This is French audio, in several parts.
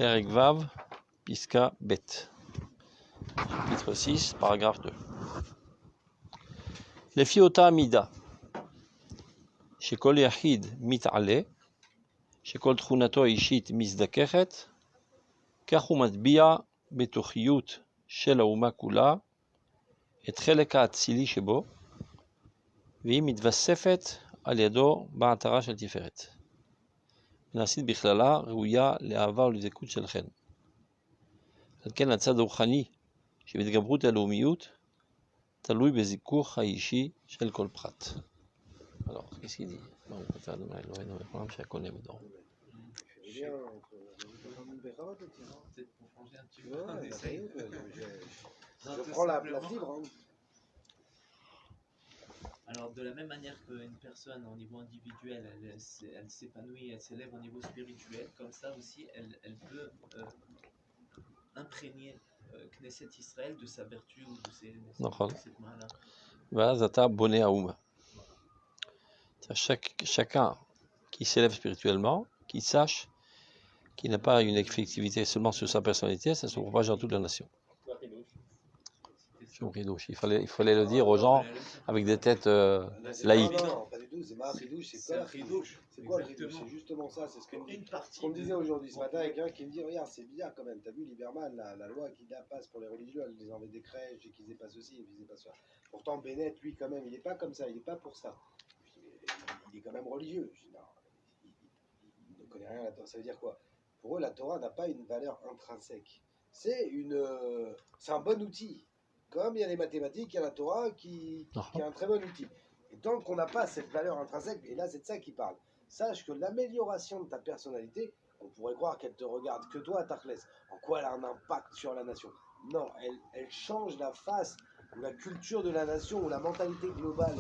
Perek Vav, Piska Bet. Chapitre 6, paragraphe 2. Les fiota amida. Shekol yachid mit'ale. Shekol tchunato ishit mizdakechet. Kachu matbia betochiyut shel hauma kula. Et chelek ha'atzili shebo. והיא מתווספת על ידו בעטרה של תפארת. ונעשית בכללה ראויה לאהבה ולדבקות של חן. על כן הצד הרוחני שבהתגברות הלאומיות תלוי בזיכוך האישי של כל פרט. Alors, qu'est-ce qu'il dit? Bon, on peut faire de mal, ouais, non, mais quand même, c'est qu'on aime donc. Je prends la fibre. Alors, de la même manière qu'une personne au niveau individuel, elle s'épanouit, elle s'élève au niveau spirituel, comme ça aussi, elle peut imprégner Knesset Israël de sa vertu ou de cette main-là. ואז אתה בונה האומה. Chacun qui s'élève spirituellement, qui sache qu'il n'a pas une effectivité seulement sur sa personnalité, ça se propage dans toute la nation. Il fallait le dire aux gens avec des têtes laïques. Non, pas du tout, c'est pas un chidouche, c'est quoi le chidouche? C'est quoi le chidouche? C'est justement ça, c'est ce qu'on me disait aujourd'hui ce matin avec quelqu'un qui me dit regarde, c'est bizarre quand même, t'as vu Lieberman, la loi qui passe pour les religieux, elle les enlève des crèches et qu'ils aient pas ceci et qu'ils aient pas ça. Pourtant Bennett, lui quand même, il n'est pas comme ça, il n'est pas pour ça. Il est quand même religieux. Je dis, non, il ne connaît rien à la Torah, ça veut dire quoi? Pour eux, la Torah n'a pas une valeur intrinsèque. C'est un bon outil. Comme il y a les mathématiques, il y a la Torah qui est un très bon outil. Et tant qu'on n'a pas cette valeur intrinsèque, et là c'est de ça qu'il parle, sache que l'amélioration de ta personnalité, on pourrait croire qu'elle te regarde que toi, Tachlès, en quoi elle a un impact sur la nation. Non, elle change la face ou la culture de la nation ou la mentalité globale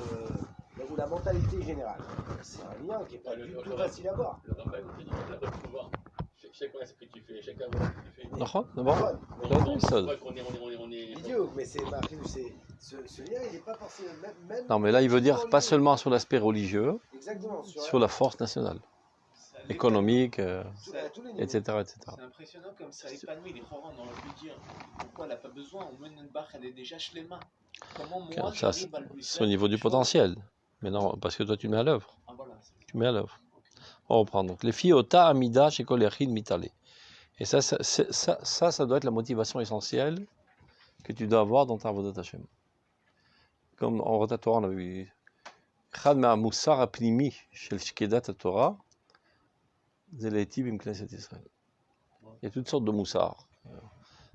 ou la mentalité générale. C'est un lien qui n'est pas du tout facile à voir. Chacun ce que tu fais, chacun voit ce que tu fais. Idiot, mais c'est ce lien, il n'est pas forcément même. Non, mais là, il veut dire pas seulement sur l'aspect religieux, sur la force nationale, économique, etc., etc. C'est impressionnant comme ça épanouit les Chorans. On aurait pu dire pourquoi elle n'a pas besoin, au Menenbach, elle est déjà shlema. Comment moi j'arrive à lui c'est au niveau du potentiel. Mais non, parce que toi, tu mets à l'œuvre. Ah, voilà, tu mets à l'œuvre. On reprend donc les fiota amida chez kol yachid mitale. Et ça doit être la motivation essentielle que tu dois avoir dans ta avodat Hashem. Comme en Rotat Torah, on a vu Chad ma'amusar apnimi shel shkedat Torah, zeletiv im Knesset Israël. Il y a toutes sortes de moussar.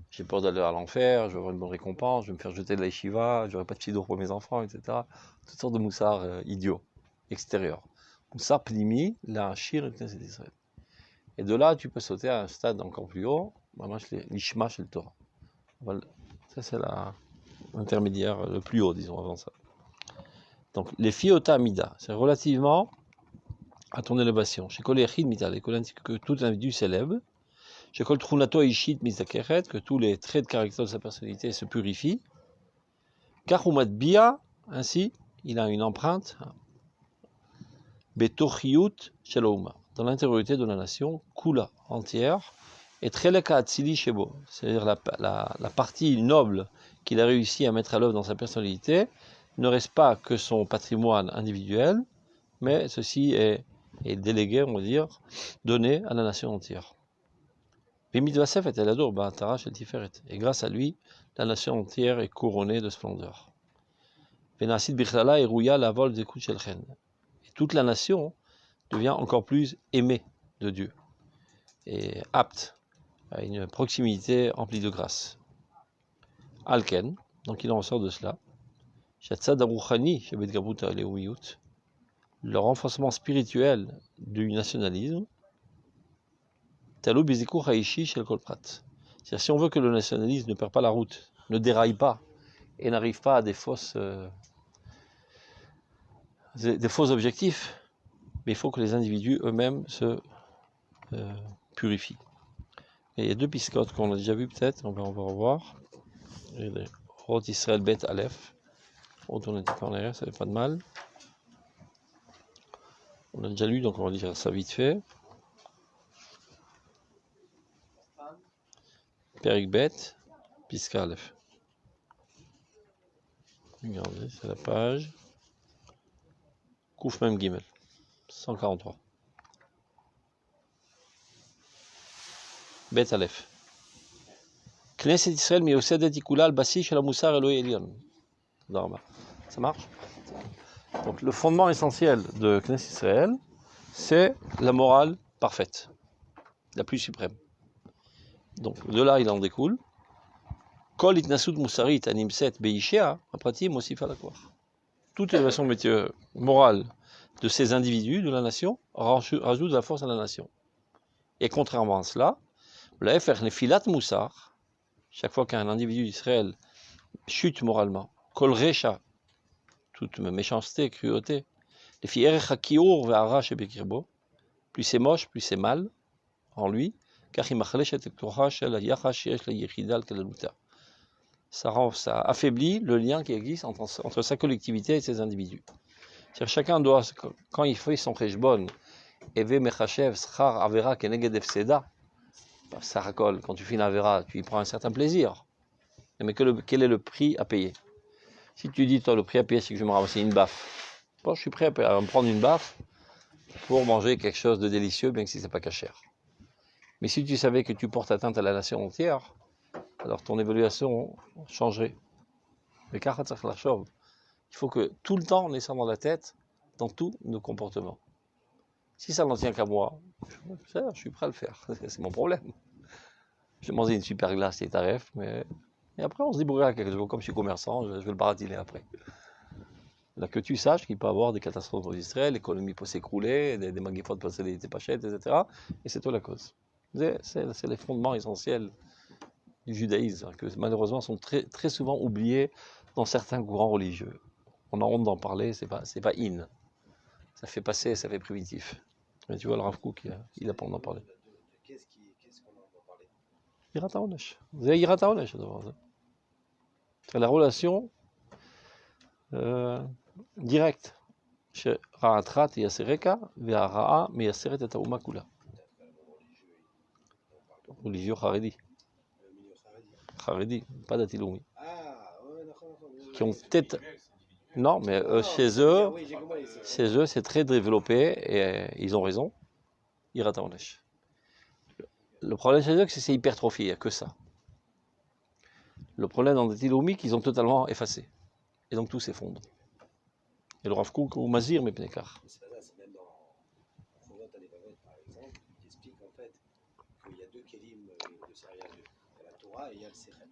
J'ai peur d'aller à l'enfer, je vais avoir une bonne récompense, je vais me faire jeter de la yeshiva, j'aurai pas de chidour pour mes enfants, etc. Toutes sortes de moussar idiots, extérieurs. Moussar pnimi, la shir Knesset Israël. Et de là, tu peux sauter à un stade encore plus haut, l'ishma shel Torah. Ça, c'est l'intermédiaire le plus haut, disons, avant ça. Donc, les fiota amida, c'est relativement à ton élévation. Chez kol yachid mitale, que tout individu s'élève. Chez kol tchunato ishit mizdakechet, que tous les traits de caractère de sa personnalité se purifient. Kach umatbia, ainsi, il a une empreinte. Betochiyut shel hauma, dans l'intériorité de la nation, kula, entière. Et chelek ha'atzili shebo, c'est-à-dire la partie noble qu'il a réussi à mettre à l'œuvre dans sa personnalité, ne reste pas que son patrimoine individuel, mais ceci est délégué, on va dire, donné à la nation entière. Et grâce à lui, la nation entière est couronnée de splendeur. Et toute la nation devient encore plus aimée de Dieu et apte à une proximité remplie de grâce. Alken, donc il en ressort de cela. Le renforcement spirituel du nationalisme. C'est-à-dire, si on veut que le nationalisme ne perde pas la route, ne déraille pas et n'arrive pas à des faux objectifs, mais il faut que les individus eux-mêmes se purifient. Et il y a deux piscotes qu'on a déjà vues peut-être, on va revoir. Roth Israël Bet Aleph. On tourne un petit peu en arrière, ça fait pas de mal. On a déjà lu, donc on va lire ça vite fait. Perik Bet, Piska Aleph. Regardez, c'est la page. Kouf Mem Gimel, 143. Bet Aleph. Knesset Israël miyosedet ikula al basi shel hamusar Eloi Elion. Ça marche? Donc le fondement essentiel de Knesset Israël, c'est la morale parfaite, la plus suprême. Donc de là il en découle. Kol itnasut musarit animset beishea apratim mosif alakwar. Toute élévation morale de ces individus de la nation rajoute de la force à la nation. Et contrairement à cela, la FR nefilat musar, chaque fois qu'un individu d'Israël chute moralement, kol recha, toute méchanceté, cruauté, les filles erech hakiur ve'ara shebekirbo, plus c'est moche, plus c'est mal en lui, car il machleshet et torah shel yachash yesh la yechidal kalaluta. Ça affaiblit le lien qui existe entre sa collectivité et ses individus. C'est-à-dire chacun doit, quand il fait son cheshbon, eve mechachev schar avera keneged efseda, ça racole, quand tu fais une avera, tu y prends un certain plaisir. Mais quel est le prix à payer? Si tu dis, toi, le prix à payer, c'est que je vais me ramasser une baffe. Bon, je suis prêt à me prendre une baffe pour manger quelque chose de délicieux, bien que si c'est pas cachère. Mais si tu savais que tu portes atteinte à la nation entière, alors ton évaluation changerait. Mais il faut que tout le temps on ait ça dans la tête, dans tous nos comportements. Si ça n'en tient qu'à moi, je suis prêt à le faire. C'est mon problème. J'ai mangé une super glace, c'est tarif, mais et après on se débrouillera quelque chose. Comme je suis commerçant, je vais le baratiner après. Là, que tu saches qu'il peut y avoir des catastrophes en Israël, l'économie peut s'écrouler, des maguifotes peuvent se pachettes, etc. Et c'est toi la cause. C'est les fondements essentiels du judaïsme, que malheureusement sont très souvent oubliés dans certains courants religieux. On a honte d'en parler, c'est pas in. Ça fait passer, ça fait primitif. Mais tu vois, le Rav Kook, il a pas d'en parler. Qu'est-ce qu'on en va parler? Yirat haonesh. C'est Yirat haonesh, c'est la relation directe. chez Ra'atrat yasereka, ve'ara'a meyaseret et ha'uma kula. Religieux Haredi. Haredi, pas d'Atiloumi. Ah, ouais, d'accord. Qui ont peut-être. Non, mais chez eux, c'est très développé et ils ont raison. Yirat haonesh. Le problème chez eux, c'est que c'est hypertrophié, il n'y a que ça. Le problème dans des Tiloumi, qu'ils ont totalement effacé. Et donc tout s'effondre. Et le Rav Kook ou Mazir, mais Pnekar. C'est pas ça, c'est même dans Chorot Alevavot, par exemple, qui explique en fait qu'il y a deux kélim de Sérieux. Il y a la Torah et il y a le Sechel.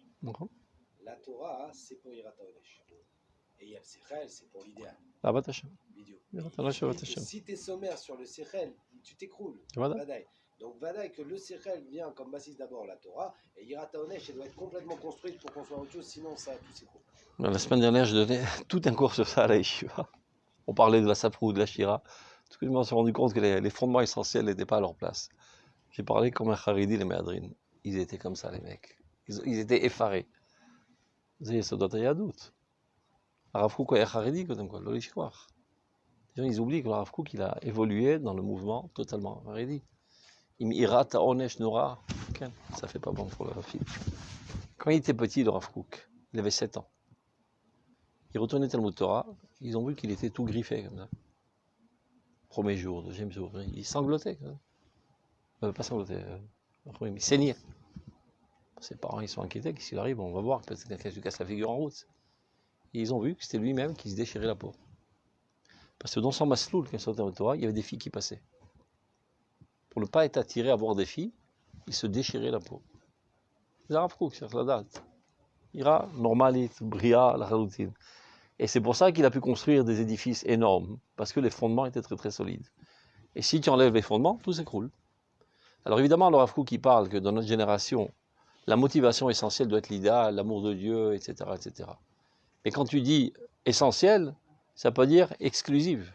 La Torah, c'est pour Yirat haonesh. Et il y a le Sechel, c'est pour l'idéal. La Batachem. Si tu es sommaire sur le Sechel, tu t'écroules. Vadaï. Donc Vadaï que le Sechel vient comme basis d'abord la Torah, et Yirat haonesh, elle doit être complètement construite pour qu'on soit autre chose, sinon ça tout s'écroule. La semaine dernière, je donnais tout un cours sur ça à la Yeshiva. On parlait de la Saprou, de la Shira. Tout que je me suis rendu compte que les fondements essentiels n'étaient pas à leur place. J'ai parlé comme un Haredi, les Méadrines. Ils étaient comme ça, les mecs. Ils étaient effarés. Vous savez, ça doit être un doute. Le Rav Kook est Haredi, comme quoi, les gens, ils oublient que le Rav Kook, il a évolué dans le mouvement totalement Haredi. Il m'ira ta onesh nora. Ça fait pas bon pour la fille. Quand il était petit, le Rav Kook, il avait 7 ans. Il retournait Talmud Torah, ils ont vu qu'il était tout griffé comme ça. Premier jour, deuxième jour, il sanglotait. Pas sanglotait, il saignait. Ses parents, ils sont inquiétés, qu'est-ce qu'il arrive? On va voir, peut-être quelqu'un se casse la figure en route. Et ils ont vu que c'était lui-même qui se déchirait la peau. Parce que dans son masloul, quand il sortait Talmud Torah, il y avait des filles qui passaient. Pour ne pas être attiré à voir des filles, il se déchirait la peau. C'est Rav Kook, c'est la date. Ira, normalit, bria, la routine. Et c'est pour ça qu'il a pu construire des édifices énormes, parce que les fondements étaient très très solides. Et si tu enlèves les fondements, tout s'écroule. Alors évidemment, le Rav Kook qui parle que dans notre génération, la motivation essentielle doit être l'idéal, l'amour de Dieu, etc., etc. Mais quand tu dis essentiel, ça peut dire exclusive.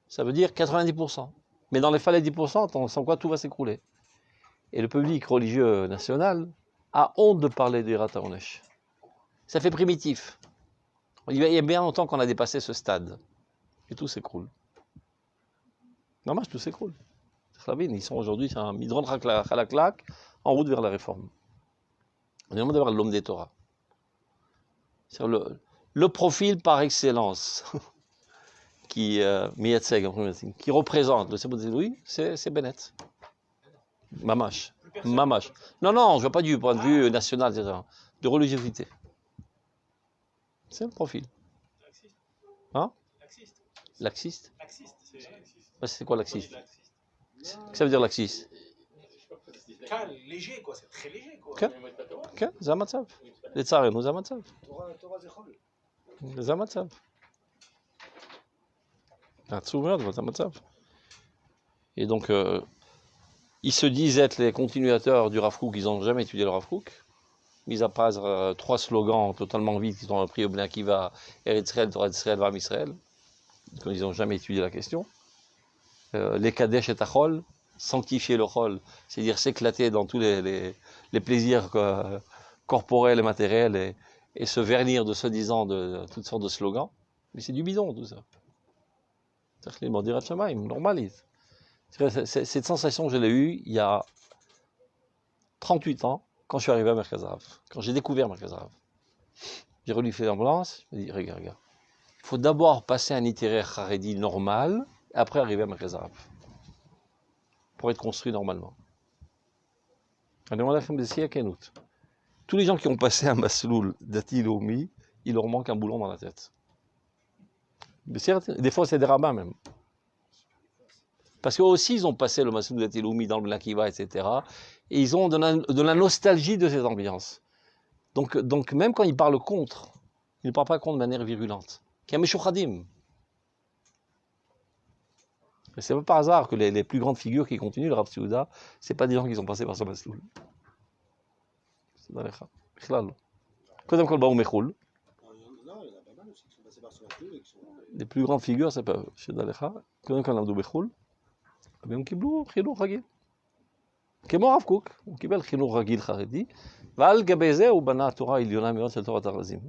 Ça veut dire 90%. Mais dans les fallets 10%, sans quoi tout va s'écrouler. Et le public religieux national a honte de parler de Yirat haonesh. Ça fait primitif. Il y a bien longtemps qu'on a dépassé ce stade. Et tout s'écroule. Normal, tout s'écroule. Ils sont aujourd'hui, c'est un midron halaklak en route vers la réforme. On demande d'avoir l'homme des Torah. C'est le profil par excellence qui représente le Sebot Zeloui, c'est Bennett. Mamash. Mamash. Non, je ne vois pas du point de vue national, etc. De religiosité. C'est le profil. Hein? Laxiste. C'est quoi laxiste? Qu'est-ce que ça veut dire laxiste? léger, quoi. C'est très léger, quoi. כן, זה המצב. לצערנו זה המצב. תורה זה חול. זה המצב. עצוב מאוד, אבל זה המצב. Et donc, ils se disent être les continuateurs du Rav Kook, ils n'ont jamais étudié le Rav Kook. Mis à part 3 slogans totalement vides qu'ils ont appris au Bnei Akiva, Eretz Israël, Torah d'Israël, Vam Israël. Ils n'ont jamais étudié la question. Les Kadesh et Achol, sanctifier le Chol, c'est-à-dire s'éclater dans tous les plaisirs corporels et matériels et se vernir de soi-disant de toutes sortes de slogans. Mais c'est du bidon tout ça. C'est normal. Cette sensation, je l'ai eue il y a 38 ans, quand je suis arrivé à Merkaz Harav, quand j'ai découvert Merkaz Harav. J'ai relu Feuille Blanche, je me dis, regarde, il faut d'abord passer un itinéraire haredi normal, et après arriver à Merkaz Harav, pour être construit normalement. Tous les gens qui ont passé un masloul d'Ati Lomi, il leur manque un boulon dans la tête. Des fois, c'est des rabbins même. Parce qu'eux aussi, ils ont passé le masloul d'Ati Lomi dans le Bnei Akiva, etc. Et ils ont de la nostalgie de cette ambiance. Donc même quand ils parlent contre, ils ne parlent pas contre de manière virulente. Kameshuchadim. C'est pas par hasard que les plus grandes figures qui continuent, le Rav Tzouda, c'est pas des gens qui sont passés par ce masloul. C'est dans les cas. Kodem kol baou mechoul. Les plus grandes figures, c'est pas eux. C'est dans les cas. Kodem kol namdou mechoul. הם קיבלו חינוך רגיל. כמו הרב קוק, הוא קיבל חינוך רגיל חרדי, ועל גבי זה הוא בנה תורה עליונה מאוד של תורת הרזים.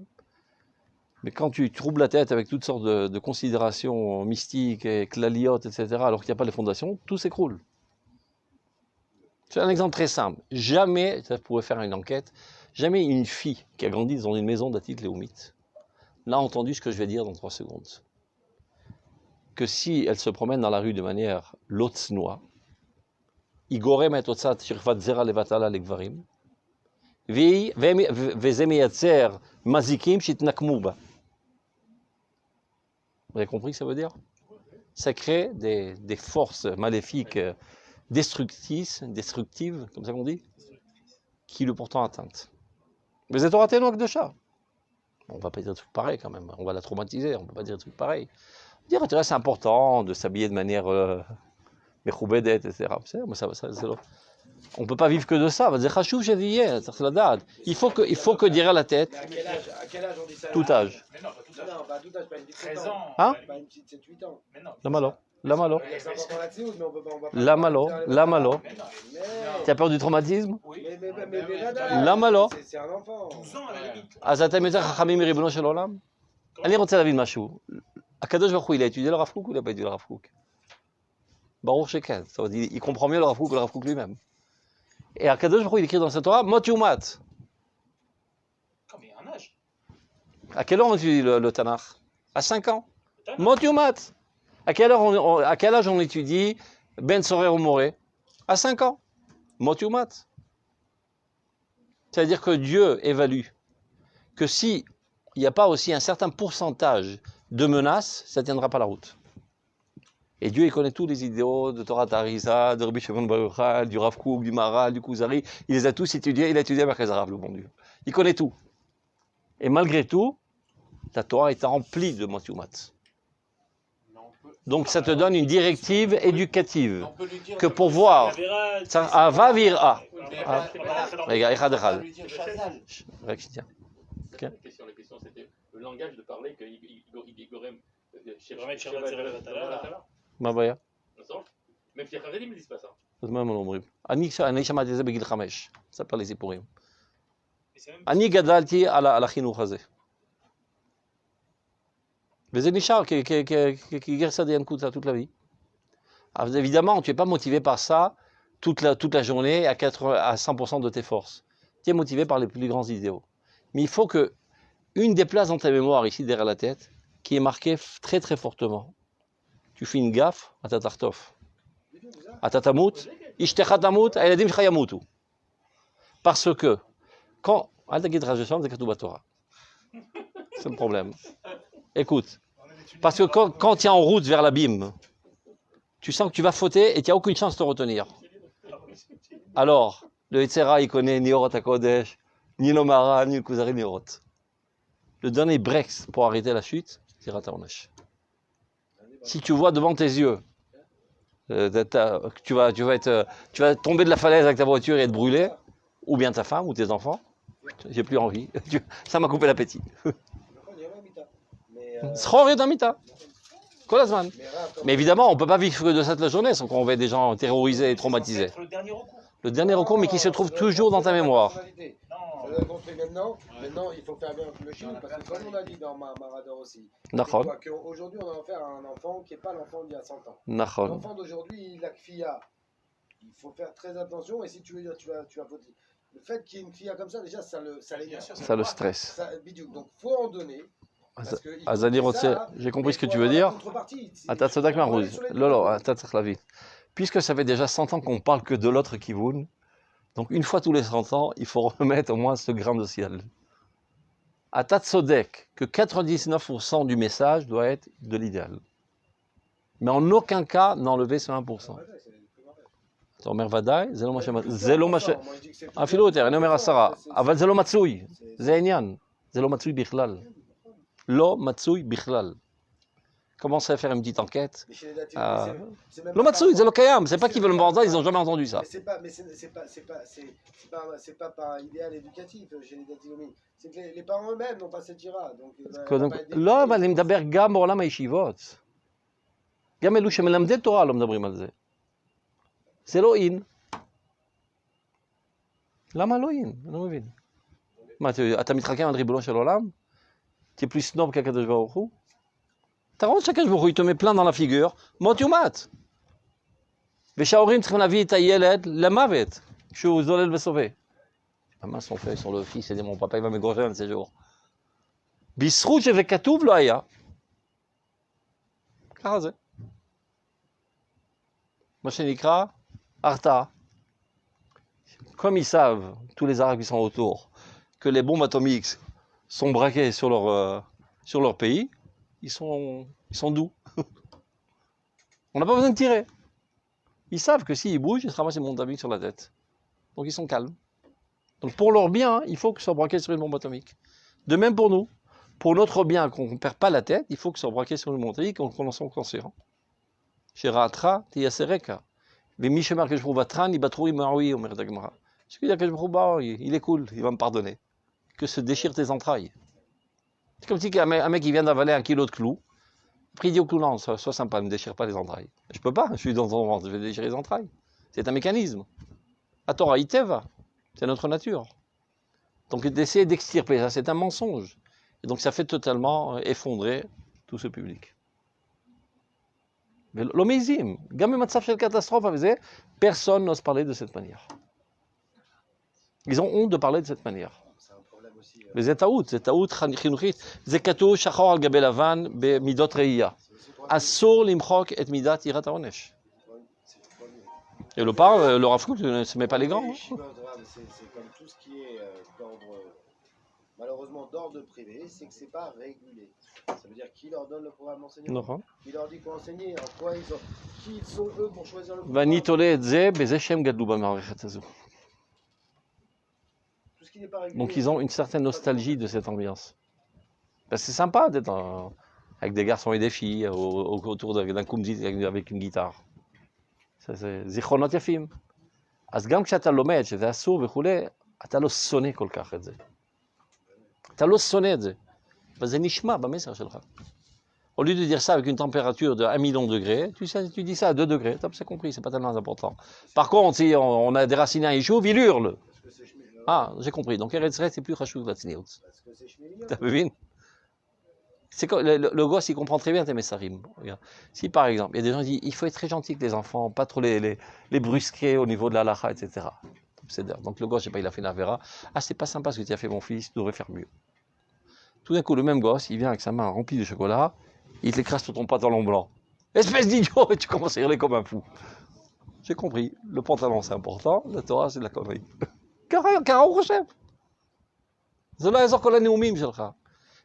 Mais quand tu troubles la tête avec toutes sortes de considérations mystiques et claliotes, etc., alors qu'il n'y a pas les fondations, tout s'écroule. C'est un exemple très simple. Jamais, ça pourrait faire une enquête, jamais une fille qui a grandi dans une maison d'Atit Léoumite n'a entendu ce que je vais dire dans 3 secondes. Que si elle se promène dans la rue de manière lotsnoa, igorem et otsat shirfat zera levatala legvarim, veze meyatzer mazikim shitnakmu ba. Vous avez compris ce que ça veut dire? Ça crée des forces maléfiques destructives, comme ça qu'on dit, qui le pourtant atteintent. Mais c'est Torah Tenoch de chat. On ne va pas dire des trucs pareils quand même, on va la traumatiser, on ne peut pas dire des trucs pareils. Dire que c'est important de s'habiller de manière mechoubedet, etc. On ne peut pas vivre que de ça. Il faut que dire à la tête. À quel âge on dit ça? Tout âge. Mais non, pas tout Non, pas tout âge, pas une petite 13 ans. ans. Hein? Pas une petite 7-8 ans. Mais non. Lamalo. Il y a 5 ans pour la théorie, mais on va pas. Lamalo. Lamalo. Mais non. Mais. Tu as peur du traumatisme? Oui. Mais là, Lamalo. c'est un enfant. 12 ans à la limite. אז אתם יותר חכמים מריבונו של עולם? אני רוצה להבין משהו. הקדוש ברוך הוא, il a étudié le Rav Kook ou il n'a pas étudié le Rav Kook? Baruch Sheken. Ça veut dire, il comprend mieux le Rav Kook que le Rav Kook lui-même. Et Akadosh Baruch Hu, il écrit dans sa Torah, Mot Yumat. Comme il y a un âge. À quelle heure on étudie le Tanakh? À 5 ans. Mot Yumat. À quel âge on étudie Ben Sorer ou Moré? À 5 ans. Mot Yumat. C'est-à-dire que Dieu évalue que si il n'y a pas aussi un certain pourcentage de menaces, ça ne tiendra pas la route. Et Dieu, il connaît tous les idéaux de Torah Tariza, de Rabbi Shimon Bar Yochai, du Rav Kook, du Maharal, du Kuzari. Il les a tous étudiés, il a étudié à Merkaz Harav, le bon Dieu. Il connaît tout. Et malgré tout, la Torah est remplie de Mot Yumat. Donc ça te donne une directive éducative. Que pour voir, ça va vira. Regarde, Echad Echad. La question c'était le langage de parler que Igorem. מה הבעיה? même si les Haredim ne disent pas ça. אז מה הם לא אומרים? אני שמעתי את זה בגיל 5, ספר לי סיפורים. אני גדלתי על החינוך הזה. וזה נשאר כגרסא דינקותא toute la vie. Alors évidemment, tu n'es pas motivé par ça toute la journée à 100% de tes forces. Tu es motivé par les plus grands idéaux. Mais il faut que une des places dans ta mémoire, ici derrière la tête, qui est marquée très très fortement. Tu fais une gaffe, à ta tartof. À ta tamout, ishtecha tamut, ayadim shcha yamutu. Parce que, quand. C'est le problème. Écoute. Parce que quand tu es en route vers l'abîme, tu sens que tu vas fauter et tu n'as aucune chance de te retenir. Alors, le Yetzera, il connaît ni Orot HaKodesh, ni l'Omara, ni le Kuzari, ni Orot. Le dernier break pour arrêter la chute, c'est Rataonesh. Si tu vois devant tes yeux, tu vas tomber de la falaise avec ta voiture et être brûlé, ou bien ta femme ou tes enfants, j'ai plus envie. Ça m'a coupé l'appétit. Mais évidemment, on ne peut pas vivre que de ça toute la journée, sans qu'on va des gens terrorisés et traumatisés. Le dernier recours, mais qui se trouve toujours dans ta mémoire. Maintenant, il faut faire bien le chiffre, parce que comme on a dit dans Marador aussi, aujourd'hui on a affaire à un enfant qui n'est pas l'enfant d'il y a 100 ans. L'enfant d'aujourd'hui, il a kfia. Il faut faire très attention, et si tu veux dire, tu vas voter. Le fait qu'il y ait une kfia comme ça, déjà, ça l'énerve. Ça le stresse. Donc, il faut en donner. J'ai compris ce que tu veux dire. Puisque ça fait déjà 100 ans qu'on ne parle que de l'autre kivoun, donc une fois tous les 100 ans, il faut remettre au moins ce grain de ciel. À Tatsodek, que 99% du message doit être de l'idéal. Mais en aucun cas n'enlever ce 1%. אתה אומר ודאי, זה לא מה ש... אפילו יותר, אני אומר 10, אבל זה לא מצוי, זה העניין, זה לא מצוי בכלל. לא מצוי בכלל. Commencez à faire une petite enquête. Le Matsui, c'est le Kayam. C'est pas qu'ils veulent me vendre ça, ils n'ont jamais entendu ça. C'est pas par idéal éducatif chez les datilomis. C'est que les parents eux-mêmes n'ont pas cette ira. לא, אבל אני מדבר גם בעולם הישיבות. גם אלו שמלמדי תורה לא מדברים על זה. זה לא אין. למה לא אין? אני לא מבין. מה, אתה מתחכם על ריבונו של עולם? Tu es plus snob qu'Akadosh Baruch Hu? אתה רואה שהקדוש ברוך הוא, il te met plein dans la figure, מות יומת. ושההורים צריכים להביא את הילד למוות, כשהוא זולל וסובה. מה son fait sur le fils, et dit, mon papa, il va m'égorger un de ces jours. בזכות שזה כתוב לא היה. ככה זה. מה שנקרא, הרתעה. Comme ils savent, tous les Arabes qui sont autour, que les bombes atomiques sont braquées sur leur pays, ils sont doux. On n'a pas besoin de tirer. Ils savent que s'ils bougent, ils se ramassent une bombe atomique sur la tête. Donc ils sont calmes. Donc pour leur bien, il faut que ce soit braqué sur une bombe atomique. De même pour nous. Pour notre bien, qu'on ne perd pas la tête, il faut que ce soit braqué sur une bombe atomique, qu'on en soit conscient. Chez Ratra, Tiyasereka. Mais Mishemar que je trouve à Tran, il batroui Maroui, Omer Dagmara. Ce qui veut dire que je trouve, il est cool, il va me pardonner. Que se déchirent tes entrailles. C'est comme si un mec qui vient d'avaler 1 kilo de clous, après il dit au clou, non, sois sympa, ne me déchire pas les entrailles. Je peux pas, je suis dans ton ventre, je vais déchirer les entrailles. C'est un mécanisme. À Torah Iteva, c'est notre nature. Donc d'essayer d'extirper ça, c'est un mensonge. Et donc ça fait totalement effondrer tout ce public. Mais l'homézim, gamme matzav shel catastrophe, personne n'ose parler de cette manière. Ils ont honte de parler de cette manière. וזה טעות, זה טעות חינוכית, זה כתוב שחור על גבי לבן במידות ראייה. אסור למחוק את מידת יראת העונש. Et le parle, le Rav Kook ne se met pas les gants. C'est comme tout ce qui est malheureusement d'ordre privé, c'est que c'est pas régulé. Ça veut dire qui leur donne le programme d'enseignement, qui leur dit quoi enseigner, en quoi qui ils sont eux pour choisir le programme. ואני תולה את זה בזה שהם גדלו במערכת הזו. Donc ils ont une certaine nostalgie de cette ambiance. Parce que c'est sympa d'être avec des garçons et des filles autour d'un kumzit avec une guitare. זה זיכרונות יפים. אז גם כשאתה לומד שזה אסור וכולי, אתה לא שונא כל כך את זה. אתה לא שונא את זה. וזה נשמע במסר שלך. Au lieu de dire ça avec une température de 1 million de degrés, tu dis ça à 2 degrés. C'est compris, c'est pas tellement important. Par contre, si on a déraciné un yishuv, il hurle. Ah, j'ai compris. Donc Eretz Ret, c'est plus Chashuv la Tzniut. T'as vu? C'est comme, le gosse, il comprend très bien tes messarim. Regarde. Si par exemple, il y a des gens qui disent il faut être très gentil avec les enfants, pas trop les brusquer au niveau de la halakha, etc. Donc le gosse, je sais pas, il a fait une avera. Ah, c'est pas sympa ce que tu as fait, mon fils, tu devrais faire mieux. Tout d'un coup, le même gosse, il vient avec sa main remplie de chocolat, il te l'écrase sur ton pantalon blanc. Espèce d'idiot, et tu commences à hurler comme un fou. J'ai compris, le pantalon c'est important, la Torah c'est de la connerie.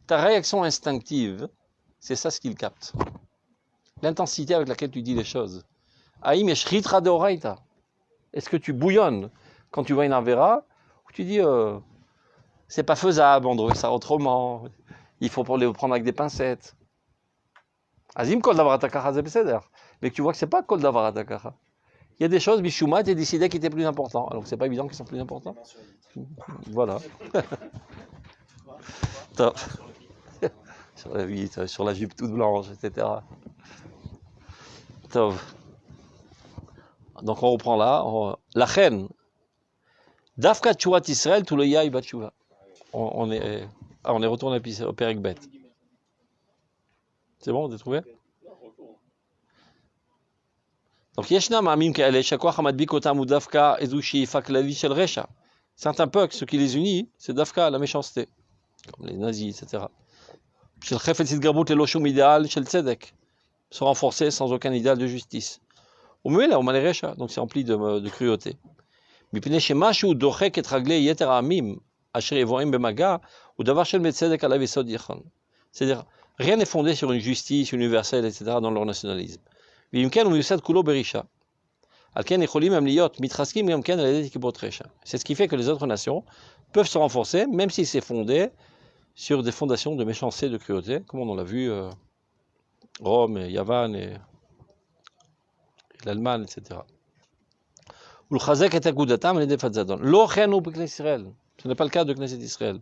Ta réaction instinctive, c'est ça ce qu'il capte. L'intensité avec laquelle tu dis les choses. Est-ce que tu bouillonnes quand tu vois une avera, ou tu dis c'est pas faisable, on devrait faire ça autrement, il faut le prendre avec des pincettes. Azim kol davar atakacha c'est beseder. Mais que tu vois que c'est pas kol davar atakacha. Il y a des choses, Bishuma, tu as décidé qui étaient plus importants. Alors c'est pas évident qu'ils sont plus importants. Voilà. Sur la vitre, sur la jupe toute blanche, etc. Donc on reprend là. La reine. Dafka Tchouat Israël, tout le yaï batchouva. On est retourné au Pérec Bet. C'est bon, on a trouvé? Donc Yeshnam Amim Kaele, Shakwach Hamadbik Otam ou Dafka Ezushi Faklali Shel Recha. Certains peuples, ce qui les unit, c'est Dafka, la méchanceté. Comme les nazis, etc. Shel Chefetz Idgarbut Leloshum idéal, Shel Tzedek. Se renforcer sans aucun idéal de justice. Au mieux, là, on les Recha, donc c'est rempli de cruauté. Mipne Shemashu Dochek et Traglé Yeter Amim, Asher Evoim Bemaga, ou Davar Shel Metzedek Alav Esod Yechon. C'est-à-dire, rien n'est fondé sur une justice universelle, etc., dans leur nationalisme. C'est ce qui fait que les autres nations peuvent se renforcer, même si c'est fondé sur des fondations de méchanceté, de cruauté, comme on l'a vu Rome, et Yavan et l'Allemagne, etc. Ce n'est pas le cas de Knesset Israël.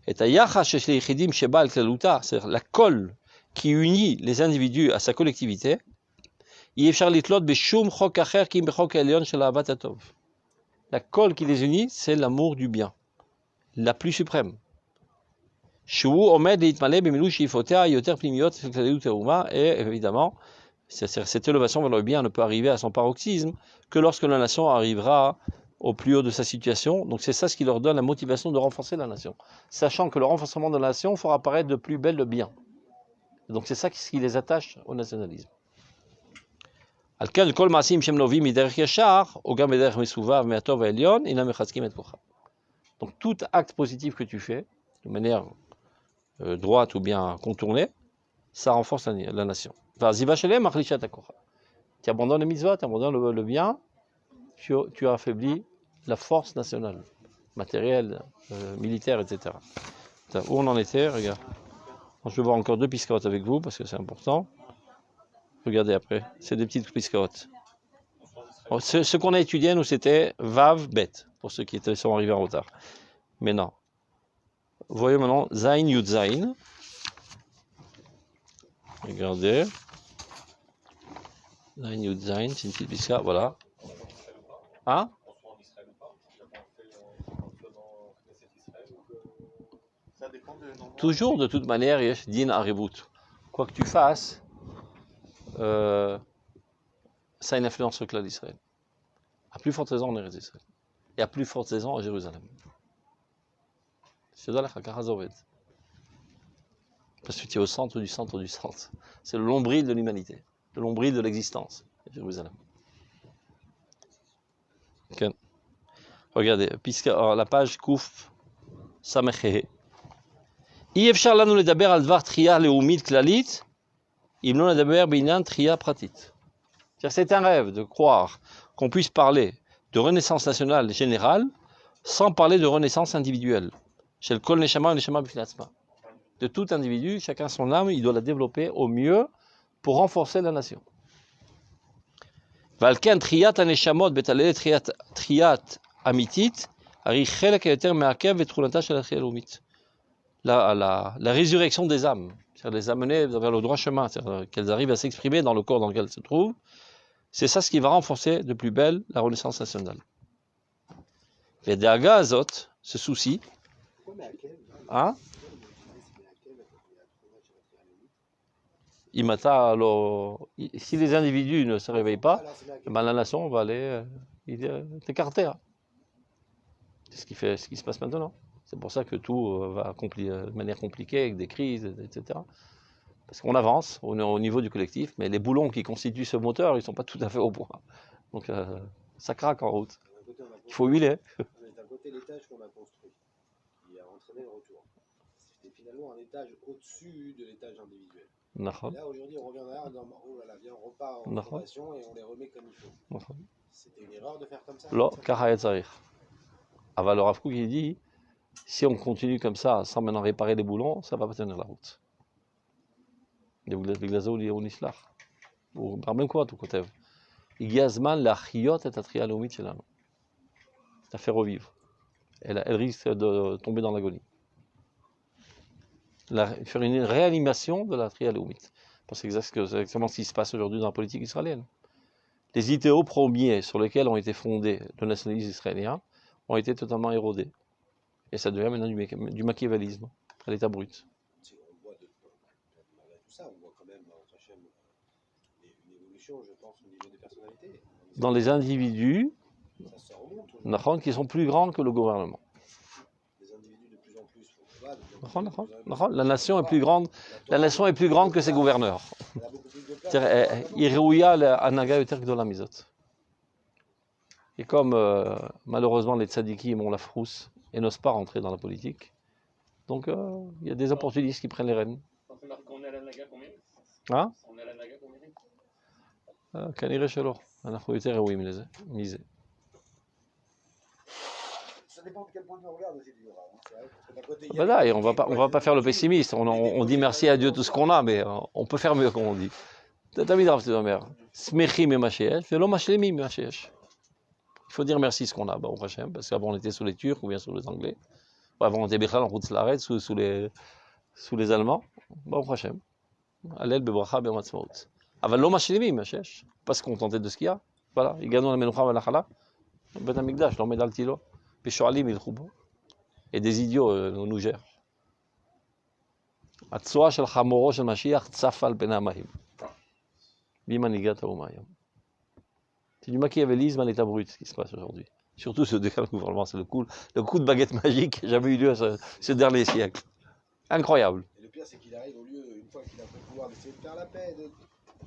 C'est-à-dire la colle qui unit les individus à sa collectivité. La colle qui les unit, c'est l'amour du bien, la plus suprême. Et évidemment, cette élévation vers le bien ne peut arriver à son paroxysme que lorsque la nation arrivera au plus haut de sa situation. Donc c'est ça ce qui leur donne la motivation de renforcer la nation, sachant que le renforcement de la nation fera apparaître de plus belle le bien. Donc c'est ça qui les attache au nationalisme. Donc tout acte positif que tu fais, de manière droite ou bien contournée, ça renforce la nation. Tu abandonnes les mitzvot, tu abandonnes le bien, tu affaiblis la force nationale, matérielle, militaire, etc. Où on en était, regarde. Je vais voir encore 2 piscarotes avec vous, parce que c'est important. Regardez après, c'est des petites piscarotes. Ce qu'on a étudié, nous, c'était Vav, Bet, pour ceux qui sont arrivés en retard. Mais non. Voyez maintenant, Zain, Yud, Zain. Regardez. Zain, Yud, Zain, c'est une petite pisca, voilà. Hein? Toujours, de toute manière, Yesh Din Arevut. Quoi que tu fasses, ça a une influence sur le clan d'Israël. À plus forte raison en Eretz Israël. Et à plus forte raison à Jérusalem. C'est dans la Chakarazovet. Parce que tu es au centre du centre du centre. C'est le nombril de l'humanité. Le nombril de l'existence. Jérusalem. Okay. Regardez, puisque la page Kouf Samechehe. אי-אפשר לנו לדבר על דבר תחייה לאומית כללית, אם לא נדבר בעניין תחייה פרטית. C'est un rêve de croire qu'on puisse parler de renaissance nationale générale sans parler de renaissance individuelle. Chez le Kol Neshama et Neshama B'fnei Atzma. De tout individu, chacun son âme, il doit la développer au mieux pour renforcer la nation. ועל כן תחיית הנשמות בתהלילי תחיית אמיתית, הרי חלק היותר מעכב ותכונתה של התחייה הלאומית. La résurrection des âmes, c'est-à-dire les amener vers le droit chemin, c'est-à-dire qu'elles arrivent à s'exprimer dans le corps dans lequel elles se trouvent, c'est ça ce qui va renforcer de plus belle la renaissance nationale. Les Daga Azot, ce souci, hein? Si les individus ne se réveillent pas, Alors, c'est bien ben, la nation va aller t'écarter. Hein. C'est ce qui se passe maintenant. C'est pour ça que tout va de manière compliquée, avec des crises, etc. Parce qu'on avance au niveau du collectif, mais les boulons qui constituent ce moteur, ils ne sont pas tout à fait au point. Donc ça craque en route. Il faut huiler. D'un côté, l'étage qu'on a construit, qui a entraîné le retour. C'était finalement un étage au-dessus de l'étage individuel. Et là, aujourd'hui, on revient en arrière en disant oh là là, viens, on repart en fondation et on les remet comme il faut. C'était une erreur de faire comme ça. Lo, kara yetzarich. Aval le Rav Kook, il dit si on continue comme ça, sans maintenant réparer les boulons, ça ne va pas tenir la route. בגלל זה הוא נשלח. הוא בהרבה מקומות הוא כותב. הגיע הזמן להחיות את התחייה הלאומית שלנו. La faire revivre. Elle risque de tomber dans l'agonie. Faire une réanimation de la tria léomite. Parce que c'est exactement ce qui se passe aujourd'hui dans la politique israélienne. Les idéaux premiers sur lesquels ont été fondés le nationalisme israélien ont été totalement érodés. Et ça devient maintenant du machiavélisme, à l'état brut. Je pense, au niveau des personnalités. Dans les individus qui sont plus grands que le gouvernement. Les individus de plus en plus. La nation est plus grande. La nation est plus grande que ses gouverneurs. Et comme malheureusement les tzadikim ont la frousse et n'osent pas rentrer dans la politique, donc il y a des opportunistes qui prennent les rênes. On est à la Naga combien? Hein? On est à la Naga combien? כנראה שלא, אנחנו יותר ראויים לזה, מזה. Voilà, et on va pas faire le pessimiste, on dit merci à Dieu tout ce qu'on a, mais on peut faire mieux, comme on dit. תמיד רב תדבר, שמחים ממה שיש, ולא משלימים ממה שיש. Il faut dire merci ce qu'on a, Baruch Hashem, parce qu'avant on était sous les Turcs ou bien sous les Anglais. Avant on était Bechal en route l'arrêt sous les Allemands. Baruch Hashem. Allel bebracha b'matzmaut. אבל לא משלימים מה שיש, pas se contenter de ce qu'il y a. Voilà, הגענו למנוחה ולנחלה, בית המקדש, לא עומד על תילו, ושועלים ילכו בו, et des idiots nous gèrent. הצועה של חמורו של משיח צפה על פני המים. במנהיגת האומה היום. C'est du machiavélisme à l'état brut ce qui se passe aujourd'hui. Surtout ce gouvernement, c'est le coup de baguette magique qui n'a jamais eu lieu ce dernier siècle. Incroyable. Et le pire, c'est qu'il arrive au lieu, une fois qu'il a pris le pouvoir, d'essayer de faire la paix.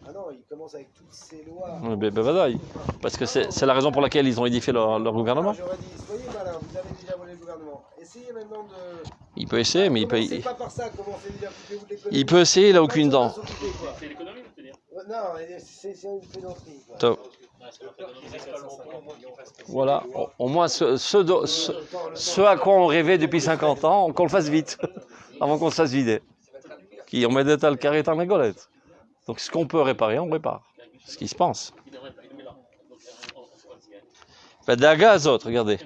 Ah non, il commence avec toutes ces lois. Parce que c'est la raison pour laquelle ils ont édifié leur gouvernement. J'aurais dit, soyez malin, vous avez déjà volé le gouvernement. Essayez maintenant de... Il peut essayer, mais il peut... C'est pas par ça, commencez déjà, coupez-vous de l'économie. Il peut essayer, il n'a aucune dent. C'est l'économie, je veux dire. Non, c'est une plaisanterie. Top. Voilà, au moins ce à quoi on rêvait depuis 50 ans, qu'on le fasse vite, avant qu'on se fasse vider. Qui on met des tas de carrés dans la golette. Donc ce qu'on peut réparer, on répare. Ce qui se pense. והדאגה הזאת, regardez.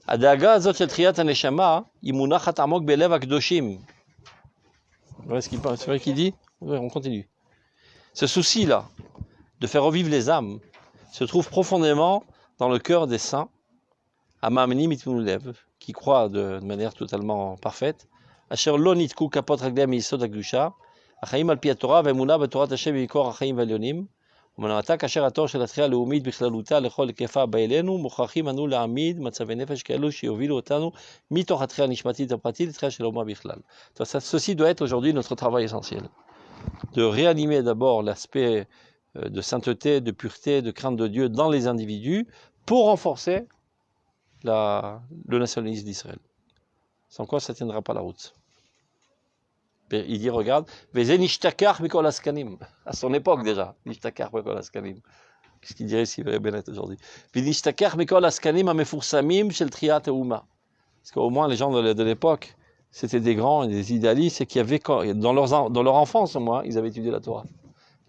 הדאגה הזאת של תחיית הנשמה, היא מונחת עמוק בלב הקדושים. C'est vrai qu'il dit? Oui, on continue. Ce souci-là, de faire revivre les âmes, se trouve profondément dans le cœur des saints, המאמינים מתמימות לב, qui croient de manière totalement parfaite, אשר לא ניתקו כפות רגליהם מיסוד הקדושה, החיים על פי התורה והאמונה בתורת השם במקור החיים והעליונים, ומנעתה כאשר התור של התחייה הלאומית בכללותה לכל היקפה בא אלינו, מוכרחים אנו להעמיד מצבי נפש כאלו שיובילו אותנו מתוך התחייה הנשמתית הפרטית לתחייה של האומה בכלל. Ceci doit être aujourd'hui notre travail essentiel. De réanimer d'abord l'aspect de sainteté, de pureté, de crainte de Dieu dans les individus pour renforcer le nationalisme d'Israël. Sans quoi ça ne tiendra pas la route. Il dit, regarde, à son époque déjà, qu'est-ce qu'il dirait s'il avait Bennett aujourd'hui? Parce qu'au moins les gens de l'époque, c'était des grands et des idéalistes et qui avaient, dans leur enfance au moins, ils avaient étudié la Torah.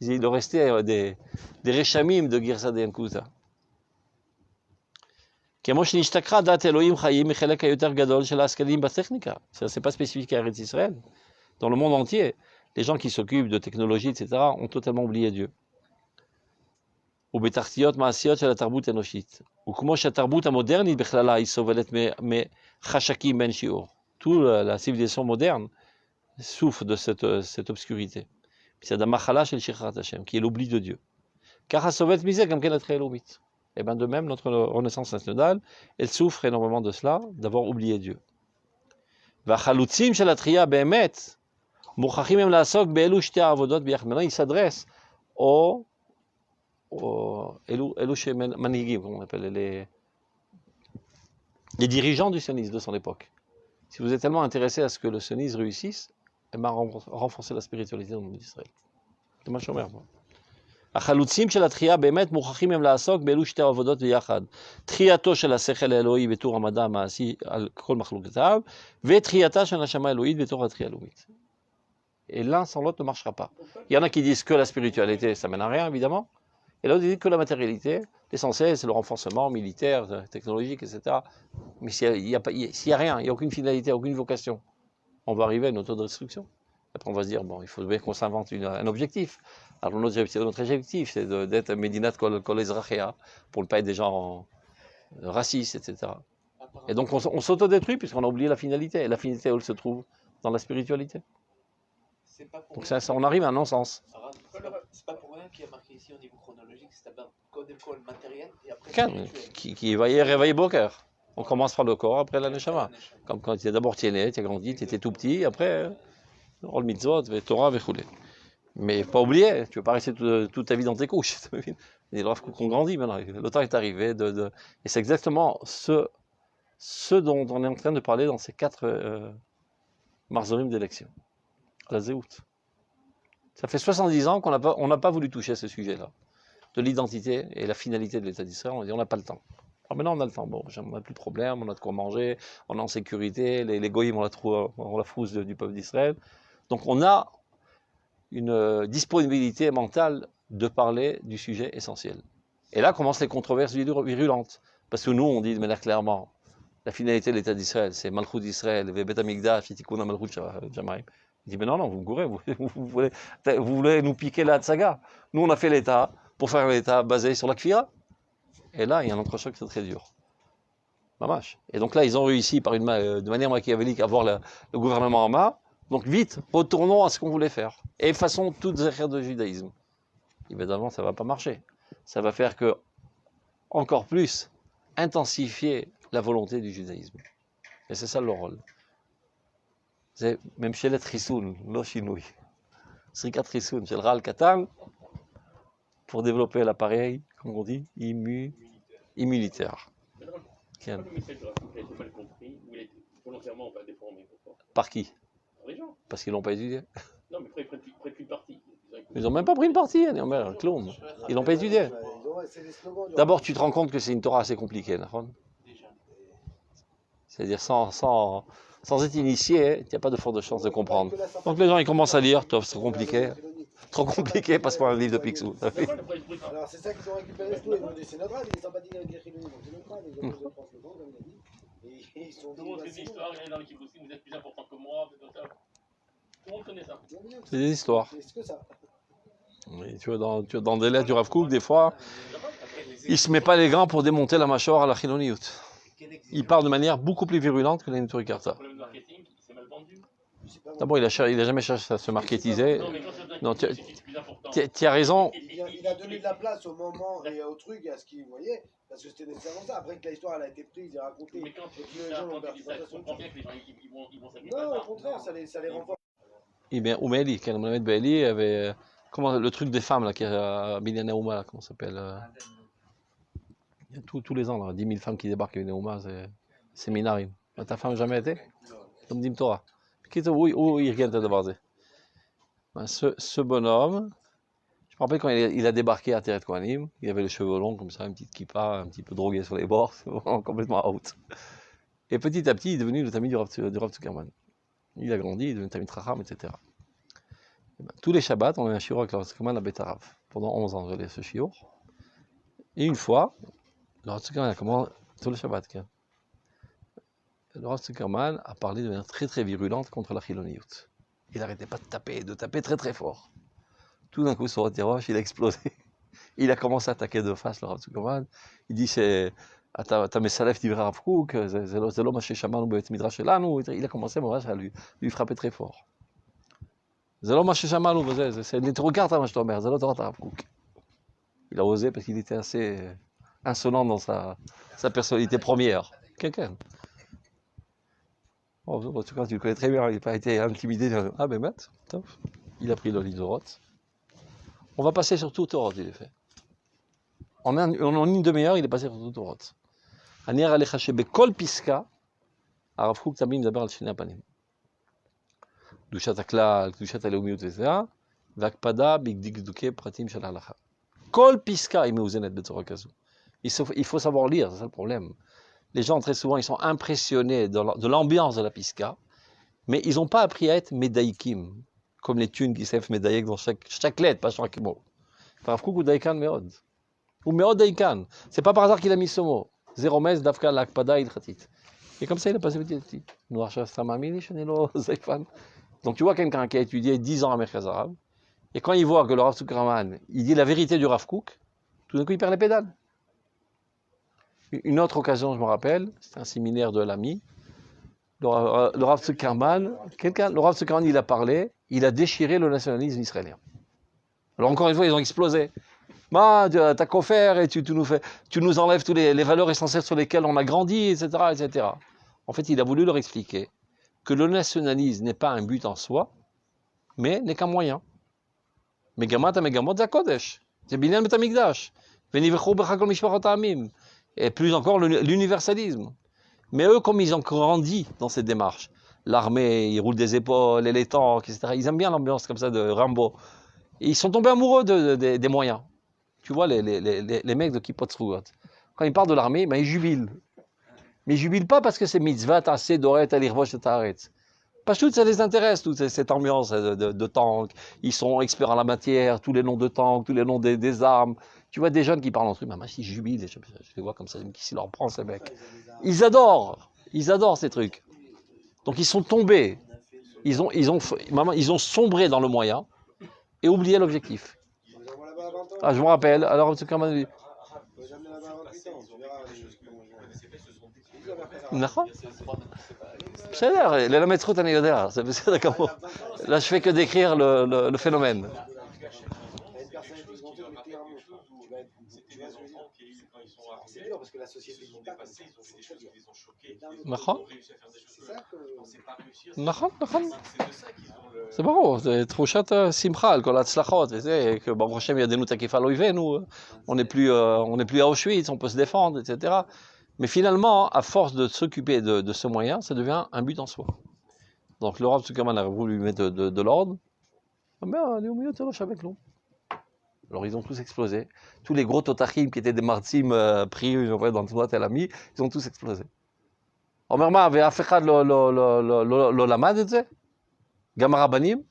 Il leur restait des réchamim de Girsa de Yankuta. C'est pas spécifique à Eretz Israël. Dans le monde entier, les gens qui s'occupent de technologie, etc., ont totalement oublié Dieu. ובתחתיות מעשיות של התרבות האנושית. וכמו שהתרבות המודרנית בכללה היא סובלת מחשקים בין שיעור. Toute la civilisation moderne souffre de cette obscurité. C'est la machala shel shichat Hashem, qui est l'oubli de Dieu. Car hasovet misé comme qu'elle est très elomit. Et bien de même, notre renaissance nationale, elle souffre énormément de cela, d'avoir oublié Dieu. Vachalutzim shel atria be'emet, mouchachim em la'asok be'elu shte avodot bi'yachad. Maintenant, il s'adresse aux Elu manigim, comme on appelle les dirigeants du sionisme de son époque. Si vous êtes tellement intéressé à ce que le sionisme réussisse, eh ben, renforcez la spiritualité dans le monde d'Israël. C'est ma chômeur, moi. החלוצים של התחייה באמת מוכרחים הם לעסוק באלו שתי העבודות ביחד. תחייתו של השכל האלוהי בתור המדע המעשי על כל מחלוקותיו, ותחייתה של הנשמה האלוהית בתור התחייה הלאומית. Et l'un sans l'autre ne marchera pas. Il y en a qui disent que la spiritualité, ça mène à rien, évidemment. Et l'autre dit que la matérialité, l'essentiel, c'est le renforcement militaire, technologique, etc. Mais s'il n'y a rien, il n'y a aucune finalité, aucune vocation, on va arriver à une autodestruction. Après, on va se dire, bon, il faut bien qu'on s'invente un objectif. Alors, notre objectif, c'est d'être Medinat Kol Ezrachia, pour ne pas être des gens racistes, etc. Et donc, on s'autodétruit puisqu'on a oublié la finalité. Et la finalité, où elle se trouve dans la spiritualité. Donc, ça, on arrive à un non-sens. C'est pas pour rien qu'il y a marqué ici au niveau chronologique, c'est d'abord le matériel et après qui réveille Boker. On commence par le corps, après la neshama. Comme quand tu es d'abord né, tu as grandi, tu étais tout petit, après, Ol Mitzvot, Torah, Vechoulé. Mais pas oublier, tu ne veux pas rester toute ta vie dans tes couches. Il faut qu'on grandit maintenant. Le temps est arrivé. Et c'est exactement ce dont on est en train de parler dans ces 4 marzorim d'élection. La Zéout. Ça fait 70 ans qu'on n'a pas voulu toucher à ce sujet-là, de l'identité et la finalité de l'État d'Israël. On dit on n'a pas le temps. Alors maintenant on a le temps. Bon, on n'a plus de problème, on a de quoi manger, on est en sécurité, les goïms ont la frousse du peuple d'Israël. Donc on a une disponibilité mentale de parler du sujet essentiel. Et là commencent les controverses virulentes. Parce que nous, on dit de manière clairement, la finalité de l'État d'Israël, c'est Malchut d'Israël, Bet Hamikdash, Tikkun Malchut Shamaim. Il dit, mais non, vous me courez, vous voulez nous piquer la Hatsaga. Nous, on a fait l'État pour faire l'État basé sur la Kfira. Et là, il y a un entrechoc, c'est très dur. Mamash. Et donc là, ils ont réussi de manière machiavélique à avoir le gouvernement en main. Donc vite, retournons à ce qu'on voulait faire. Et effaçons toutes les affaires de judaïsme. Évidemment, ça ne va pas marcher. Ça va faire que, encore plus, intensifier la volonté du judaïsme. Et c'est ça le rôle. C'est même chez les Trissoun, lo shinui. Srikat Trissoun, chez le Ral Katan, pour développer l'appareil, comme on dit, immunitaire. Le message de Rafouk a été mal compris, ou il a été volontairement pas déformé. Par qui? Par les gens. Parce qu'ils ne l'ont pas étudié. Non, mais après, ils prennent plus parti. Ils n'ont même pas pris une partie, un clone. Ils l'ont pas étudié. D'abord, tu te rends compte que c'est une Torah assez compliquée, c'est-à-dire sans être initié, il n'y a pas de forte chance de comprendre. Donc les gens ils commencent à lire, c'est trop compliqué, passe-moi un livre de Picsou. Alors c'est ça qu'ils ont récupéré ce tout, ils ont dit c'est notre âge, ils sont sympathiques avec les Chiloni, donc c'est notre âge, ils ont besoin de prendre le temps, comme il a dit. Et ils sont Tout le monde fait des histoires, il y en a dans l'équipe aussi, vous êtes plus important que moi, tout ça. Tout le monde connaît ça. C'est des histoires. C'est que ça. Oui, tu vois, dans des lettres du Rav Kook, des fois, il ne se met pas les gants pour démonter la mâchoire à la Chiloniout. Il parle de manière beaucoup plus virulente que la Nituri Karta. Le problème de marketing, c'est mal vendu. D'abord, il n'a jamais cherché à se marketiser. Non, tu as raison. Il a donné de la place au moment et au truc, à ce qu'il voyait, parce que c'était nécessairement ça. Après que l'histoire elle a été prise et racontée, mais quand tu et dis que les ça, gens l'ont quand tu dis ça, perdu, tu comprends bien que les gens ils vont s'appuyer. non, au contraire, ça les renforce. Eh bien, Oumeli, quand Mohamed Baili avait. Comment, le truc des femmes, là, qui est à Bilanaouma, comment ça s'appelle il y a tous les ans, là, 10 000 femmes qui débarquent à Bilanaouma, c'est Minarim. Ta femme n'a jamais été? Comme dit Torah. Où il vient de débarquer? Ce bonhomme, je me rappelle quand il a débarqué à Teret Kohanim, il avait les cheveux longs comme ça, une petite kippa, un petit peu drogué sur les bords, complètement out. Et petit à petit, il est devenu le tamis du Rav Zuckerman. Il a grandi, il est devenu tamis de Chacham, etc. Et ben, tous les Shabbats, on a un shiur avec le Rav Zuckerman à Betarav. Pendant 11 ans, j'allais à ce shiur. Et une fois, le Rav Zuckerman a commencé, tous les Shabbats, le Rav Zuckerman a parlé de manière très très virulente contre la Chiloniout. Il n'arrêtait pas de taper très très fort. Tout d'un coup, son roche, il a explosé. Il a commencé à attaquer de face le Rav Zuckerman. Il dit, אתה מסלף דברי הרב קוק, זה לא מה ששמענו בבית מדרש שלנו. Il a commencé à lui frapper très fort. זה לא מה ששמענו בזה, c'est נתרוקרת מה שאתה אומר, זה לא תורת הרב קוק. Il a osé parce qu'il était assez insolent dans sa personnalité première. Quelqu'un. En tout cas, tu le connais très bien, il n'a pas été intimidé. Ah ben Matt, top. Il a pris le livre de Roth. On va passer sur tout Roth, il est fait. En une demi-heure, il est passé sur tout Roth. אני אראה לך שבכל פסקה, הרב קוק תמיד מדבר על שני הפנים. קדושת הכלל, קדושת הלאומיות וזה, והקפדה בדקדוקי פרטים של ההלכה. כל פסקה היא מאוזנת בצורה כזו. Il faut savoir lire, c'est ça le problème. Les gens, très souvent, ils sont impressionnés de l'ambiance de la pisca, mais ils n'ont pas appris à être médaïkim, comme les thunes qui savent médaïk dans chaque lettre, pas chaque mot. Rav Kook ou daïkan meod. Ou meod daïkan. C'est pas par hasard qu'il a mis ce mot. Zéromes, dafka, lakpada, ilchatit. Et comme ça, il a passé petit à petit. Donc tu vois quelqu'un qui a étudié 10 ans à Merkaz Arabe, et quand il voit que le Rav Zuckerman, il dit la vérité du Rav Kook, tout d'un coup il perd les pédales. Une autre occasion, je me rappelle, c'était un séminaire de l'ami, le Rav Zuckerman, le Rav Zuckerman il a parlé, il a déchiré le nationalisme israélien. Alors encore une fois, ils ont explosé. Bah, t'as qu'à faire et tu nous enlèves toutes les valeurs essentielles sur lesquelles on a grandi, etc., etc. En fait, il a voulu leur expliquer que le nationalisme n'est pas un but en soi, mais n'est qu'un moyen. Megamat megamot zakodesh, c'est binyan betamikdash, venivechu bechakol mishpachot ha'amim, et plus encore l'universalisme. Mais eux, comme ils ont grandi dans cette démarche, l'armée, ils roulent des épaules, et les tanks, etc., ils aiment bien l'ambiance comme ça de Rambo. Et ils sont tombés amoureux des moyens. Tu vois, les mecs de Kippot Srugot, quand ils parlent de l'armée, ben, ils jubilent. Mais ils jubilent pas parce que c'est mitzvah, tassé, doret, alirvosh, taharetz. Parce que ça les intéresse, toute cette ambiance de tanks. Ils sont experts en la matière, tous les noms de tanks, tous les noms des armes. Tu vois des jeunes qui parlent entre eux, maman, ils jubilent, je les vois comme ça, qui s'y leur prend, ces mecs. Ils adorent ces trucs. Donc ils sont tombés, ils ont sombré dans le moyen et oublié l'objectif. Ah, je me rappelle, alors c'est comme dit. נכון? בסדר, ללמד זכות אני יודע, זה בסדר גמור. Là, je fais que décrire le phénomène. נכון? נכון, נכון. זה ברור, זה תחושת שמחה על כל ההצלחות וזה, ברוך השם ידנו תקיפה לא הבאנו, on n'est plus à Auschwitz, on peut se défendre, etc. Mais finalement, à force de s'occuper de ce moyen, ça devient un but en soi. Donc le Rav Zuckerman a voulu lui mettre de l'ordre. Alors ils ont tous explosé. Tous les gros totachim qui étaient des martyrs pris dans le toit Tel Ami, ils ont tous explosé. אומר מה, ואף אחד לא למד את זה? גם הרבנים?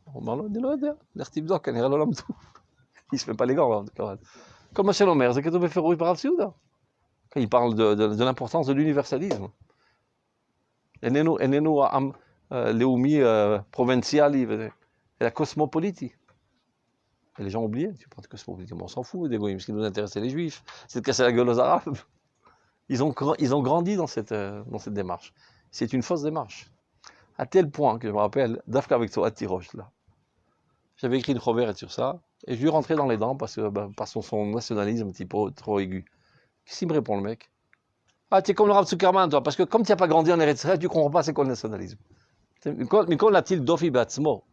הוא אומר לו, אני לא יודע, לך תבדוק, כנראה לא למדו. il se met pas les gants, comme מה שלא אומר, זה כתוב בפירוש ברב ציודה. Quand il parle de l'importance de l'universalisme. איננו עם לאומי פרובינציאלי, la cosmopolitie. Et les gens oubliaient, tu parles de cosmopolitie, on s'en fout des goïms, ce qui nous intéresse c'est les juifs, c'est de casser la gueule aux arabes. Ils ont grandi dans cette démarche. C'est une fausse démarche. À tel point que je me rappelle, d'Afka avec son Atirosh là. J'avais écrit une choberet sur ça, et je lui rentrais dans les dents parce que par son nationalisme un petit peu trop aigu. Qu'est-ce qu'il me répond le mec? Ah, tu es comme le Rav Zuckerman, toi, parce que comme tu n'as pas grandi en Eretz Israël, tu ne comprends pas c'est quoi le nationalisme. Mais qu'on l'a-t-il dofi batzmo?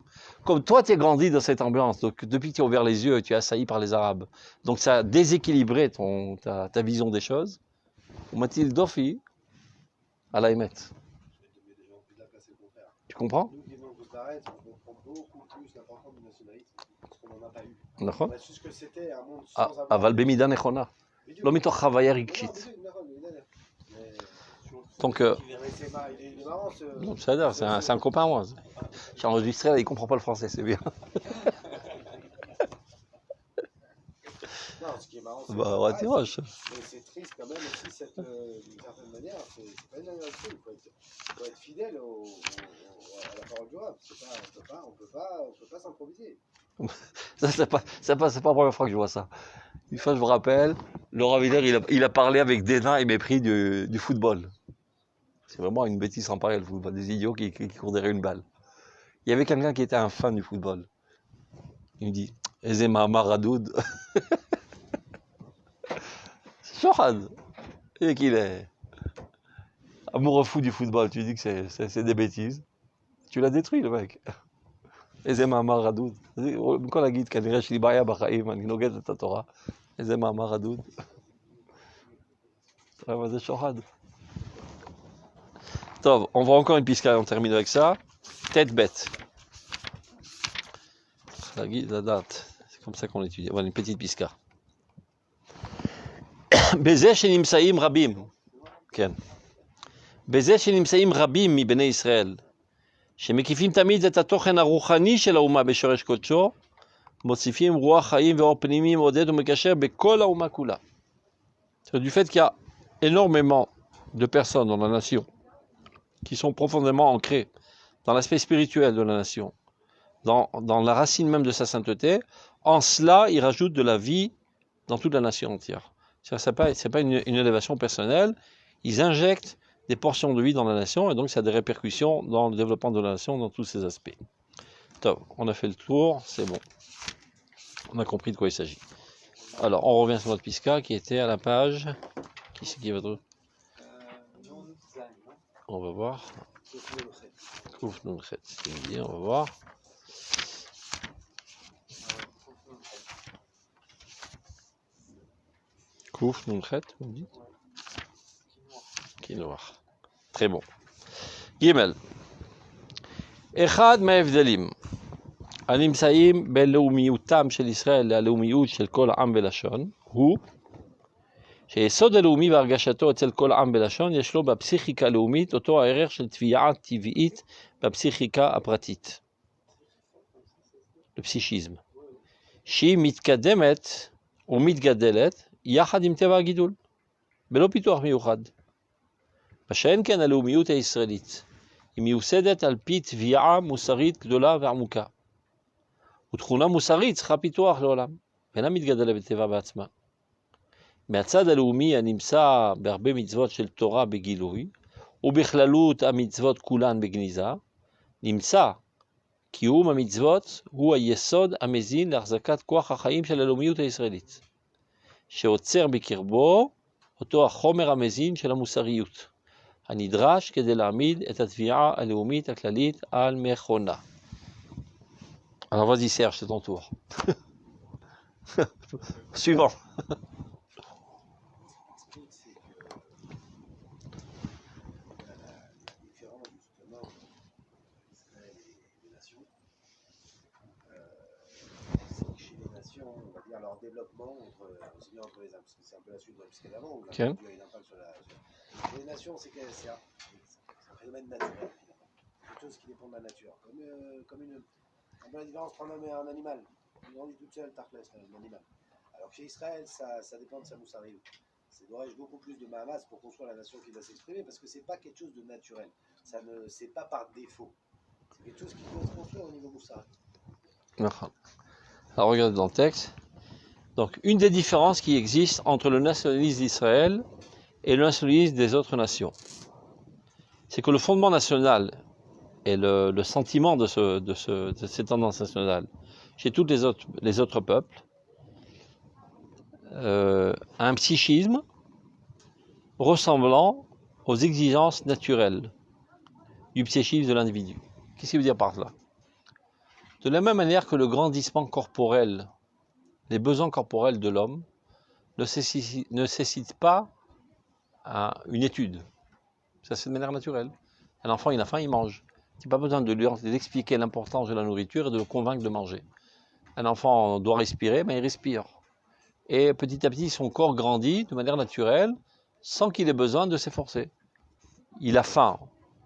Comme toi, tu as grandi dans cette ambiance, donc depuis que tu as ouvert les yeux, tu es assailli par les Arabes. Donc ça a déséquilibré ta vision des choses. Mathilde Dofi à la émet. Tu comprends? Nous qui venons de Paris, on comprend beaucoup plus l'importance du nationalisme parce qu'on n'en a pas eu. נכון? On a su ce que c'était un monde sans avoir. אבל במידה נכונה. לא מתוך חוויה רגשית. Donc, c'est-à-dire, c'est un copain moi. J'ai enregistré, il comprend pas le français, c'est bien. Non, ce qui est marrant, c'est mais c'est triste quand même aussi d'une certaine manière, c'est pas une vérité, il faut être fidèle à la parole du rap. On peut pas s'improviser. C'est pas la première fois que je vois ça. Une fois, je me rappelle, Laurent Villers, il a parlé avec dédain et mépris du football. C'est vraiment une bêtise sans pareil, le football, des idiots qui courent derrière une balle. Il y avait quelqu'un qui était un fan du football. Il me dit, Eze Mahamar Radoud. Shohad. Et qu'il est amoureux fou du football. Tu dis que c'est des bêtises. Tu l'as détruit, le mec. Eze Mahamar Radoud. Quand la guide, quand il reste libaya b'chaim, אני נוגד את התורה. Eze Mahamar Radoud. C'est Shohad. Tov, on voit encore une pisca, on termine avec ça. Tête bête. La date, c'est comme ça qu'on l'étudie. Voilà une petite pisca. בזה שנמצאים רבים, כן. בזה שנמצאים רבים מבני ישראל, שמקיפים תמיד את התוכן הרוחני של האומה בשורש קודשו, מוסיפים רוח חיים ואור פנימי מעודד ומקשר בכל האומה כולה. C'est du fait qu'il y a énormément de personnes dans la nation qui sont profondément ancrées dans l'aspect spirituel de la nation, dans la racine même de sa sainteté. En cela, il rajoute de la vie dans toute la nation entière. C'est pas une élévation personnelle. Ils injectent des portions de vie dans la nation et donc ça a des répercussions dans le développement de la nation dans tous ses aspects. Top, on a fait le tour, c'est bon. On a compris de quoi il s'agit. Alors, on revient sur notre pisca qui était à la page. Qui c'est qui va trouver? On va voir. Kouf Nunchet, c'est bien, on va voir. Kouf Nunchet, on dit. Qui noir. Très bon. Gimel. אחד מההבדלים הנמצאים בלאומיותם של ישראל ללאומיות של כל עם ולשון הוא שיסוד הלאומי והרגשתו אצל כל עם ולשון יש לו בפסיכיקה הלאומית אותו הערך של תביעה טבעית בפסיכיקה הפרטית, בפסיכיזם, שהיא מתקדמת ומתגדלת יחד עם טבע הגידול, בלא פיתוח מיוחד. מה שאין כן הלאומיות הישראלית, היא מיוסדת על פי תביעה מוסרית גדולה ועמוקה. ותכונה מוסרית צריכה פיתוח לעולם, ואינה מתגדלת בטבע בעצמה. מהצד הלאומי הנמצא בהרבה מצוות של תורה בגילוי, ובכללות המצוות כולן בגניזה, נמצא קיום המצוות הוא היסוד המזין להחזקת כוח החיים של הלאומיות הישראלית, שעוצר בקרבו אותו החומר המזין של המוסריות, הנדרש כדי להעמיד את התביעה הלאומית הכללית על מכונה. Alors vas-y Serge, c'est ton tour. Suivant. On va dire leur développement aussi bien entre les âmes, parce que c'est un peu la suite de la piscine d'avant, où Okay. il y a une impact sur les nations, c'est un phénomène naturel, quelque chose qui dépend de la nature, comme un peu la différence entre un homme et un animal. Il grandit toute seule, Tarkles, un animal. Alors que chez Israël, ça dépend de sa moussariout. C'est dommage beaucoup plus de Mahamas pour construire la nation qui va s'exprimer, parce que c'est pas quelque chose de naturel. C'est pas par défaut. C'est quelque chose qui doit se construire au niveau moussari. Alors regardez dans le texte. Donc une des différences qui existent entre le nationalisme d'Israël et le nationalisme des autres nations, c'est que le fondement national et le sentiment de cette tendance nationale chez tous les autres peuples a un psychisme ressemblant aux exigences naturelles du psychisme de l'individu. Qu'est-ce qu'il veut dire par cela? De la même manière que le grandissement corporel, les besoins corporels de l'homme ne nécessitent pas une étude. Ça, c'est de manière naturelle. Un enfant, il a faim, il mange. Il n'y a pas besoin de lui expliquer l'importance de la nourriture et de le convaincre de manger. Un enfant doit respirer, mais il respire. Et petit à petit, son corps grandit de manière naturelle, sans qu'il ait besoin de s'efforcer. Il a faim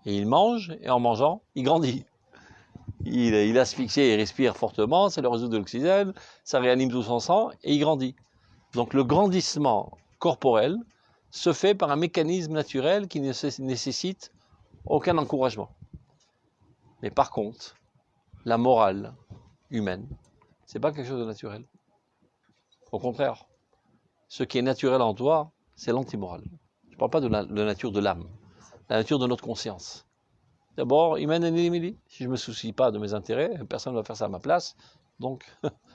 et il mange, et en mangeant, il grandit. Il asphyxie et il respire fortement, ça lui résout de l'oxygène, ça réanime tout son sang et il grandit. Donc le grandissement corporel se fait par un mécanisme naturel qui ne nécessite aucun encouragement. Mais par contre, la morale humaine, c'est pas quelque chose de naturel. Au contraire, ce qui est naturel en toi, c'est l'antimorale. Je ne parle pas de la nature de l'âme, la nature de notre conscience. D'abord, si je ne me soucie pas de mes intérêts, personne ne va faire ça à ma place. Donc,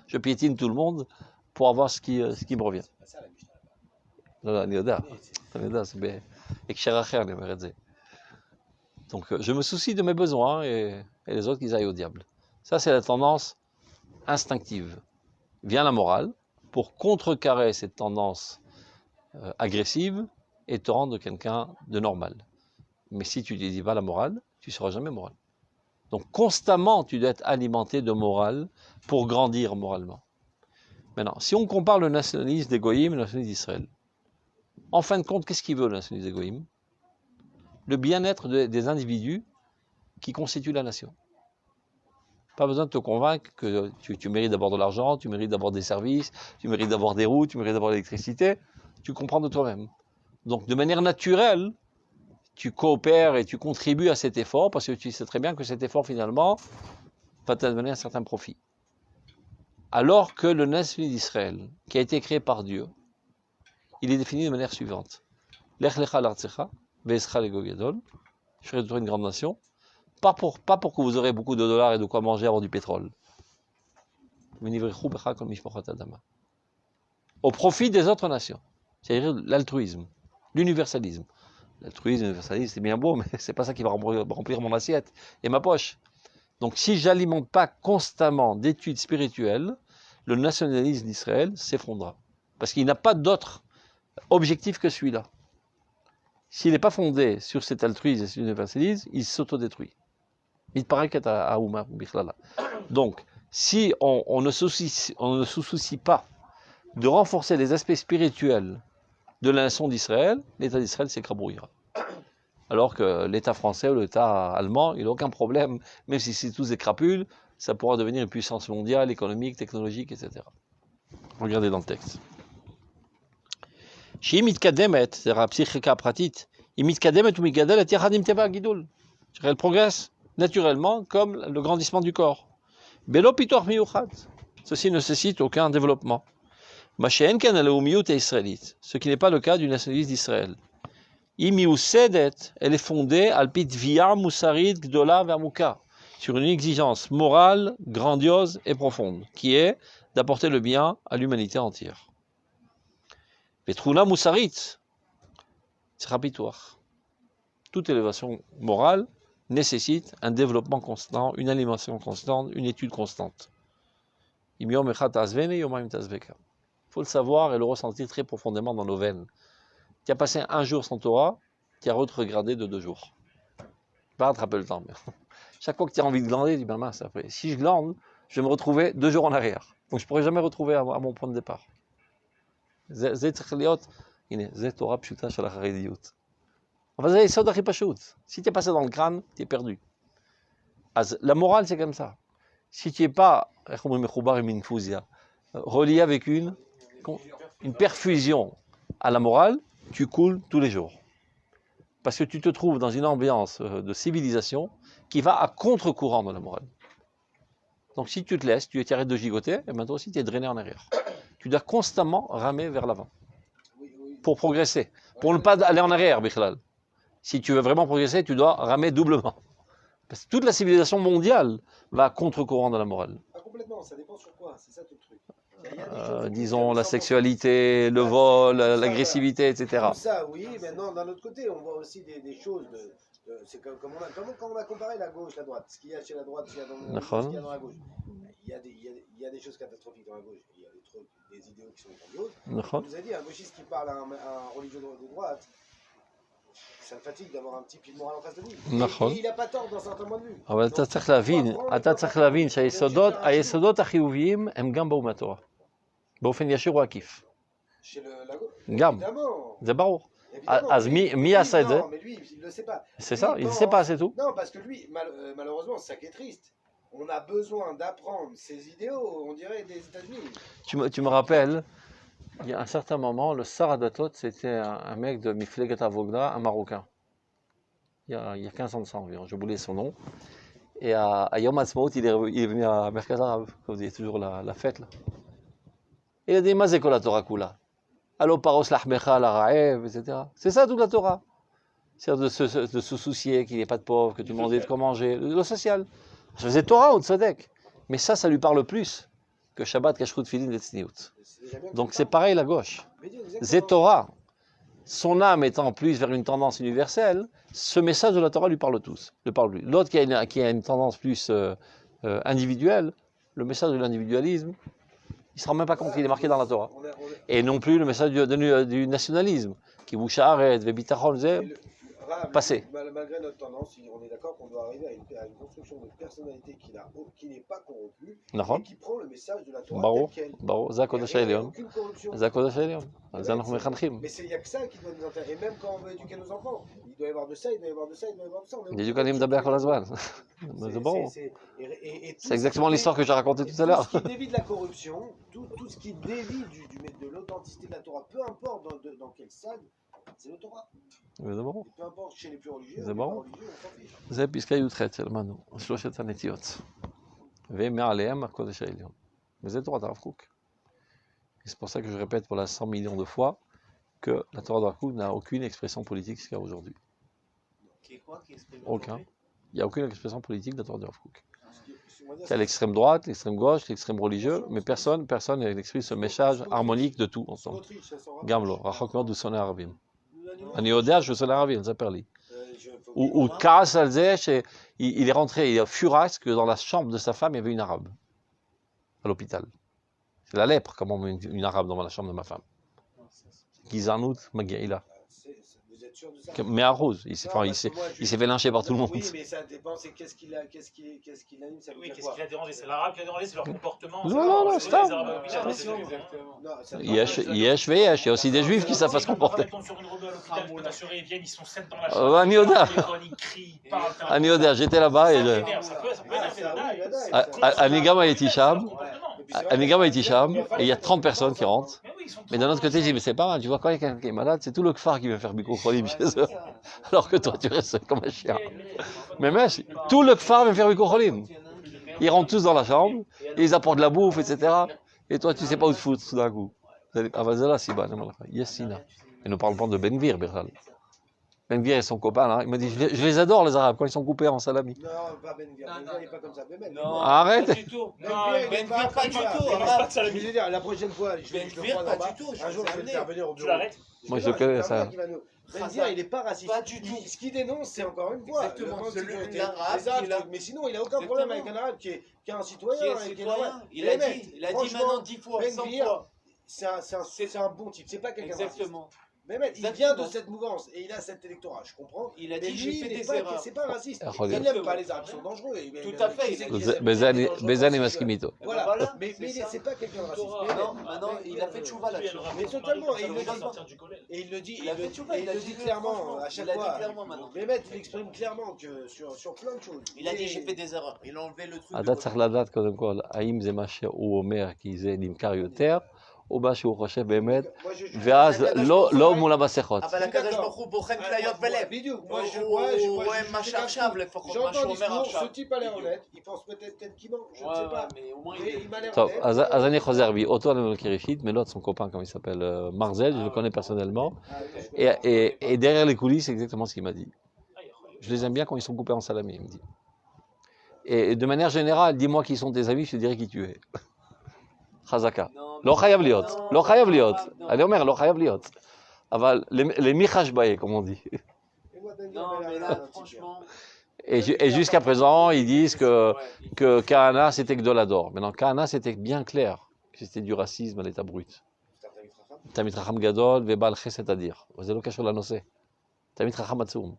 je piétine tout le monde pour avoir ce qui me revient. C'est pas ça la Mishnah. לא, אני יודע, זה בהקשר אחר, אני אומר את זה. Donc, je me soucie de mes besoins et les autres qu'ils aillent au diable. Ça, c'est la tendance instinctive. Vient la morale pour contrecarrer cette tendance agressive et te rendre quelqu'un de normal. Mais si tu ne dis pas la morale, tu ne seras jamais moral. Donc, constamment, tu dois être alimenté de morale pour grandir moralement. Maintenant, si on compare le nationalisme des Goïm et le nationalisme d'Israël, en fin de compte, qu'est-ce qu'il veut le nationalisme des Goïm? Le bien-être des individus qui constituent la nation. Pas besoin de te convaincre que tu mérites d'avoir de l'argent, tu mérites d'avoir des services, tu mérites d'avoir des routes, tu mérites d'avoir l'électricité. Tu comprends de toi-même. Donc, de manière naturelle, tu coopères et tu contribues à cet effort parce que tu sais très bien que cet effort, finalement, va te donner un certain profit. Alors que le nationalisme d'Israël, qui a été créé par Dieu, il est défini de manière suivante. Lech lecha l'artzecha, ve'escha lego gadol. Je ferai de toi une grande nation. Pas pour que vous aurez beaucoup de dollars et de quoi manger, avoir du pétrole. Au profit des autres nations. C'est-à-dire l'altruisme, l'universalisme. L'altruisme, c'est bien beau, mais c'est pas ça qui va remplir mon assiette et ma poche. Donc si j'alimente pas constamment d'études spirituelles, le nationalisme d'Israël s'effondrera. Parce qu'il n'a pas d'autre objectif que celui-là. S'il n'est pas fondé sur cet altruisme et cet universalisme, il s'autodétruit. Il paraît qu'à Aouma, donc, si on ne se soucie pas de renforcer les aspects spirituels de la nation d'Israël, l'État d'Israël s'écrabouillera. Alors que l'État français ou l'État allemand, il n'a aucun problème, même si c'est tous des crapules, ça pourra devenir une puissance mondiale, économique, technologique, etc. Regardez dans le texte. שהיא מתקדמת, זה הפסיכיקה הפרטית, היא מתקדמת ומתגדלת יחד עם טבע הגידול. Elle progresse naturellement comme le grandissement du corps. בלא פיתוח מיוחד. Ceci ne nécessite aucun développement. מה שאין כן הלאומיות הישראלית, ce qui n'est pas le cas du nationalisme d'Israël. היא מיוסדת, elle est fondée על פי תביעה מוסרית גדולה ועמוקה, sur une exigence morale, grandiose et profonde, qui est d'apporter le bien à l'humanité entière. ותכונה מוסרית, צריכה פיתוח. Toute élévation morale nécessite un développement constant, une alimentation constante, une étude constante. Il faut le savoir et le ressentir très profondément dans nos veines. Tu as passé un jour sans Torah, tu as retrogradé de 2 jours. Pas rattraper le temps. Mais chaque fois que tu as envie de glander, tu dis, ben mince, après, si je glande, je vais me retrouver 2 jours en arrière. Donc je ne pourrai jamais retrouver à mon point de départ. זה צריך להיות, הנה, זה תורה פשוטה של החרדיות. אבל זה היסוד הכי פשוט. Si tu es passé dans le crâne, tu es perdu. אז la morale, c'est comme ça. Si tu n'es pas, איך אומרים, מחובר עם אינפוזיה, relié avec une perfusion à la morale, tu coules tous les jours. Parce que tu te trouves dans une ambiance de civilisation qui va à contre-courant de la morale. Donc si tu te laisses, tu arrêtes de gigoter, et maintenant aussi tu es drainé en arrière. Tu dois constamment ramer vers l'avant pour progresser, pour ne pas aller en arrière, Bichlal. Si tu veux vraiment progresser, tu dois ramer doublement. Parce que toute la civilisation mondiale va à contre-courant de la morale. Pas complètement, ça dépend sur quoi, c'est ça tout le truc. Disons la sexualité, le vol, l'agressivité, etc. Tout ça, oui, mais non, d'un autre côté, on voit aussi des choses. C'est comme quand on a comparé la gauche, la droite. Ce qu'il y a chez la droite, ce qu'il y a dans la gauche. Il y a des choses catastrophiques dans la gauche. Il y a des idéaux qui sont grandioses. On nous a dit, un gauchiste qui parle à un religieux de droite, ça le fatigue d'avoir un petit pied de morale en face de lui. Et il n'a pas tort dans certains points de vue. אבל אתה צריך להבין שהיסודות החיוביים הם גם באומת התורה. באופן ישיר או עקיף. גם, זה ברור. אז מי עשה את זה? C'est ça, il ne sait pas, c'est tout. Non, parce que lui, malheureusement, c'est ça qui est triste. On a besoin d'apprendre ces idéaux, on dirait, des États-Unis. Tu me rappelles, il y a un certain moment, le Saradatot, c'était un mec de Miflegat Avogda, un Marocain. Il y a 15 ans de ça environ, j'ai oublié son nom. Et à Yom Ha'atzmaut, il est venu à Merkaz Arav, comme vous dites toujours la fête là. Il a dit, ma c'est quoi la Torah Kula? Allo paros l'achmecha la ra'ev, etc. C'est ça toute la Torah. C'est-à-dire de se soucier qu'il n'y ait pas de pauvres, que tout le monde ait de quoi manger. Le social. Je faisais Torah ou Tzedek. Mais ça lui parle plus que Shabbat, Kashrut, Filin et Tzniut. Donc c'est pareil la gauche. C'est Torah. Son âme étant plus vers une tendance universelle, ce message de la Torah lui parle tous. L'autre qui a une tendance plus individuelle, le message de l'individualisme, il ne se rend même pas compte qu'il est marqué dans la Torah. Et non plus le message du nationalisme, qui vous charrette, Vebitachon, passé. Malgré notre tendance, on est d'accord qu'on doit arriver à une construction de personnalité qui n'est pas corrompue et qui prend le message de la Torah tel quel. ברור, זה הקודש העליון. Aucune corruption. זה הקודש העליון. על זה אנחנו מחנכים. Mais il n'y a que ça qui doit nous intéresser. Et même quand on veut éduquer nos enfants, il doit y avoir de ça, il doit y avoir de ça, il doit y avoir de ça. l'éducation מדבר כל הזמן. זה ברור. C'est exactement l'histoire que j'ai racontée tout à l'heure. Tout ce qui dévie de la corruption, tout ce qui dévie de l'authenticité de la Torah, peu importe dans quel stade, c'est le Torah. וזה ברור. peu importe chez les plus religieux, זה les ברור. pas religieux, on s'en fiche. זה פסקה י"ח שלמדנו, שלושת הנטיות. ומעליהם הקודש העליון. וזה תורת הרב קוק. Et c'est pour ça que je répète pour la 100 millions de fois que la Torah de Rav Kook n'a aucune expression politique jusqu'à aujourd'hui. Aucun. Il n'y a aucune expression politique de la Torah de Rav Kook. Il y a l'extrême droite, l'extrême gauche, l'extrême religieux, mais personne n'exprime ce message harmonique de tout ensemble. Gamlo, Rachok מאוד הוא שונא ערבים. אני יודע שהוא שונא ערבים, זה פר לי. הוא כעס על זה qu'il est rentré, il est furax que dans la chambre de sa femme, il y avait une arabe, à l'hôpital. C'est la lèpre, comment on met une arabe dans la chambre de ma femme. Gizanout, Magiaïla. Vous êtes sûr de ça? Mais à Rose, il s'est fait lyncher par tout le monde. Oui, mais ça dépend, c'est qu'est-ce qui l'anime, ça veut Oui, dire qu'est-ce quoi? qui l'a dérangé? C'est l'arabe qui l'a dérangé, c'est leur comportement. Non, c'est stop. les Arabes bizarres, c'est Yesh, il y a aussi des juifs qui savent pas se comporter. Quand on tombe sur une rebeu à l'hôpital, je peux t'assurer, ils viennent, ils sont 7 dans la chambre. Anioda, Ils crient, ils parlent. Anioda, j'étais là-bas et Ça peut être Anigama et Tisham, et il y a 30 personnes qui rentrent. Mais d'un autre côté, je dis, mais c'est pas mal, tu vois, quand il y a quelqu'un qui est malade, c'est tout le kfar qui vient faire Biko Cholim chez eux. Alors que toi, tu restes comme un chien. Mais mec, tout le kfar vient faire Biko Cholim. Ils rentrent tous dans la chambre, et ils apportent de la bouffe, etc. Et toi, tu sais pas où te foutre tout d'un coup. Ah, vas-y là, Siba, Yessina. Et ne parle pas de Benvir, Bichal. Benvir et son copain, là, il m'a dit, je les adore, les Arabes, quand ils sont coupés en salami. Non, pas Benvir. Benvir, il n'est pas comme ça. Non, Arrête. pas du tout. Benvir, pas du tout. Je veux dire, la prochaine fois, je le prends pas en bas. du tout. Un jour, je vais le faire venir au Tu bureau. l'arrêtes? Moi, je connais ça. Benvir, il n'est pas raciste. Pas du tout. Ce qu'il dénonce, c'est encore une fois. Exactement, le manque de c'est sécurité. l'arabe Les Arabes, qui l'a- mais sinon, il n'a aucun problème avec un arabe qui est un citoyen. Qui est et qui est citoyen. normal. Il Mais a mec, dit franchement, maintenant 10 fois, 100 Benvir, fois. c'est un bon type. C'est pas quelqu'un de raciste. Exactement. Mais mec, il vient de cette mouvance et il a cet électorat, je comprends. Il a Mais dit, j'ai lui, fait il n'est des pas, erreurs. c'est pas raciste. Exactement. Il n'aime pas les arabes, ils sont dangereux. Tout à fait, il a dit- Bezani Maskimito. Voilà, Voilà, mais c'est ça. c'est pas quelqu'un de raciste. Non, maintenant, il a fait tchouva là-dessus. Mais totalement, et il le Ça dit veut pas. dire Et il le dit, Il a fait tchouva, il a dit clairement franchement, à chaque il a dit fois. clairement maintenant. Mais mec, il exprime clairement que sur plein de choses. Il a dit j'ai fait des erreurs. Il a enlevé le truc. אתה צריך לדעת קודם כל, האם זה מה שהוא אומר כי זה נמכר יותר, או מה שהוא חושב באמת, ואז לא מול המסכות. אבל הקדוש ברוך הוא בוחן כליות ולב. בדיוק, הוא רואה מה je שעכשיו לפחות, מה j'entends שהוא le אומר discours, ce עכשיו. type a l'air honnête, il pense peut-être qu'il ment, je ne sais pas. mais au moins Mais il m'a l'air טוב, honnête. אז אני חוזר בי, אותו אני לא מכיר אישית, mais l'autre, son copain, comme il s'appelle, Marzel, je le connais personnellement, et derrière les coulisses, c'est exactement ce qu'il m'a dit. Je les aime bien quand ils sont coupés en salami, il me dit. Et de manière générale, dis-moi qui sont tes amis, je te dirai qui tu es. חזקה. לא חייב להיות, לא חייב להיות. אני אומר, לא חייב להיות. אבל למי חשבאי, comme on dit. Non, mais là, franchement. Et jusqu'à présent, ils disent que Kahana, c'était Gdolador. Maintenant, Kahana, c'était bien clair que c'était du racisme à l'état brut. Tamit Racham Gadol, Vebal Chesed Adir. זה לא קשור לנושא. תמיד חכם עצום.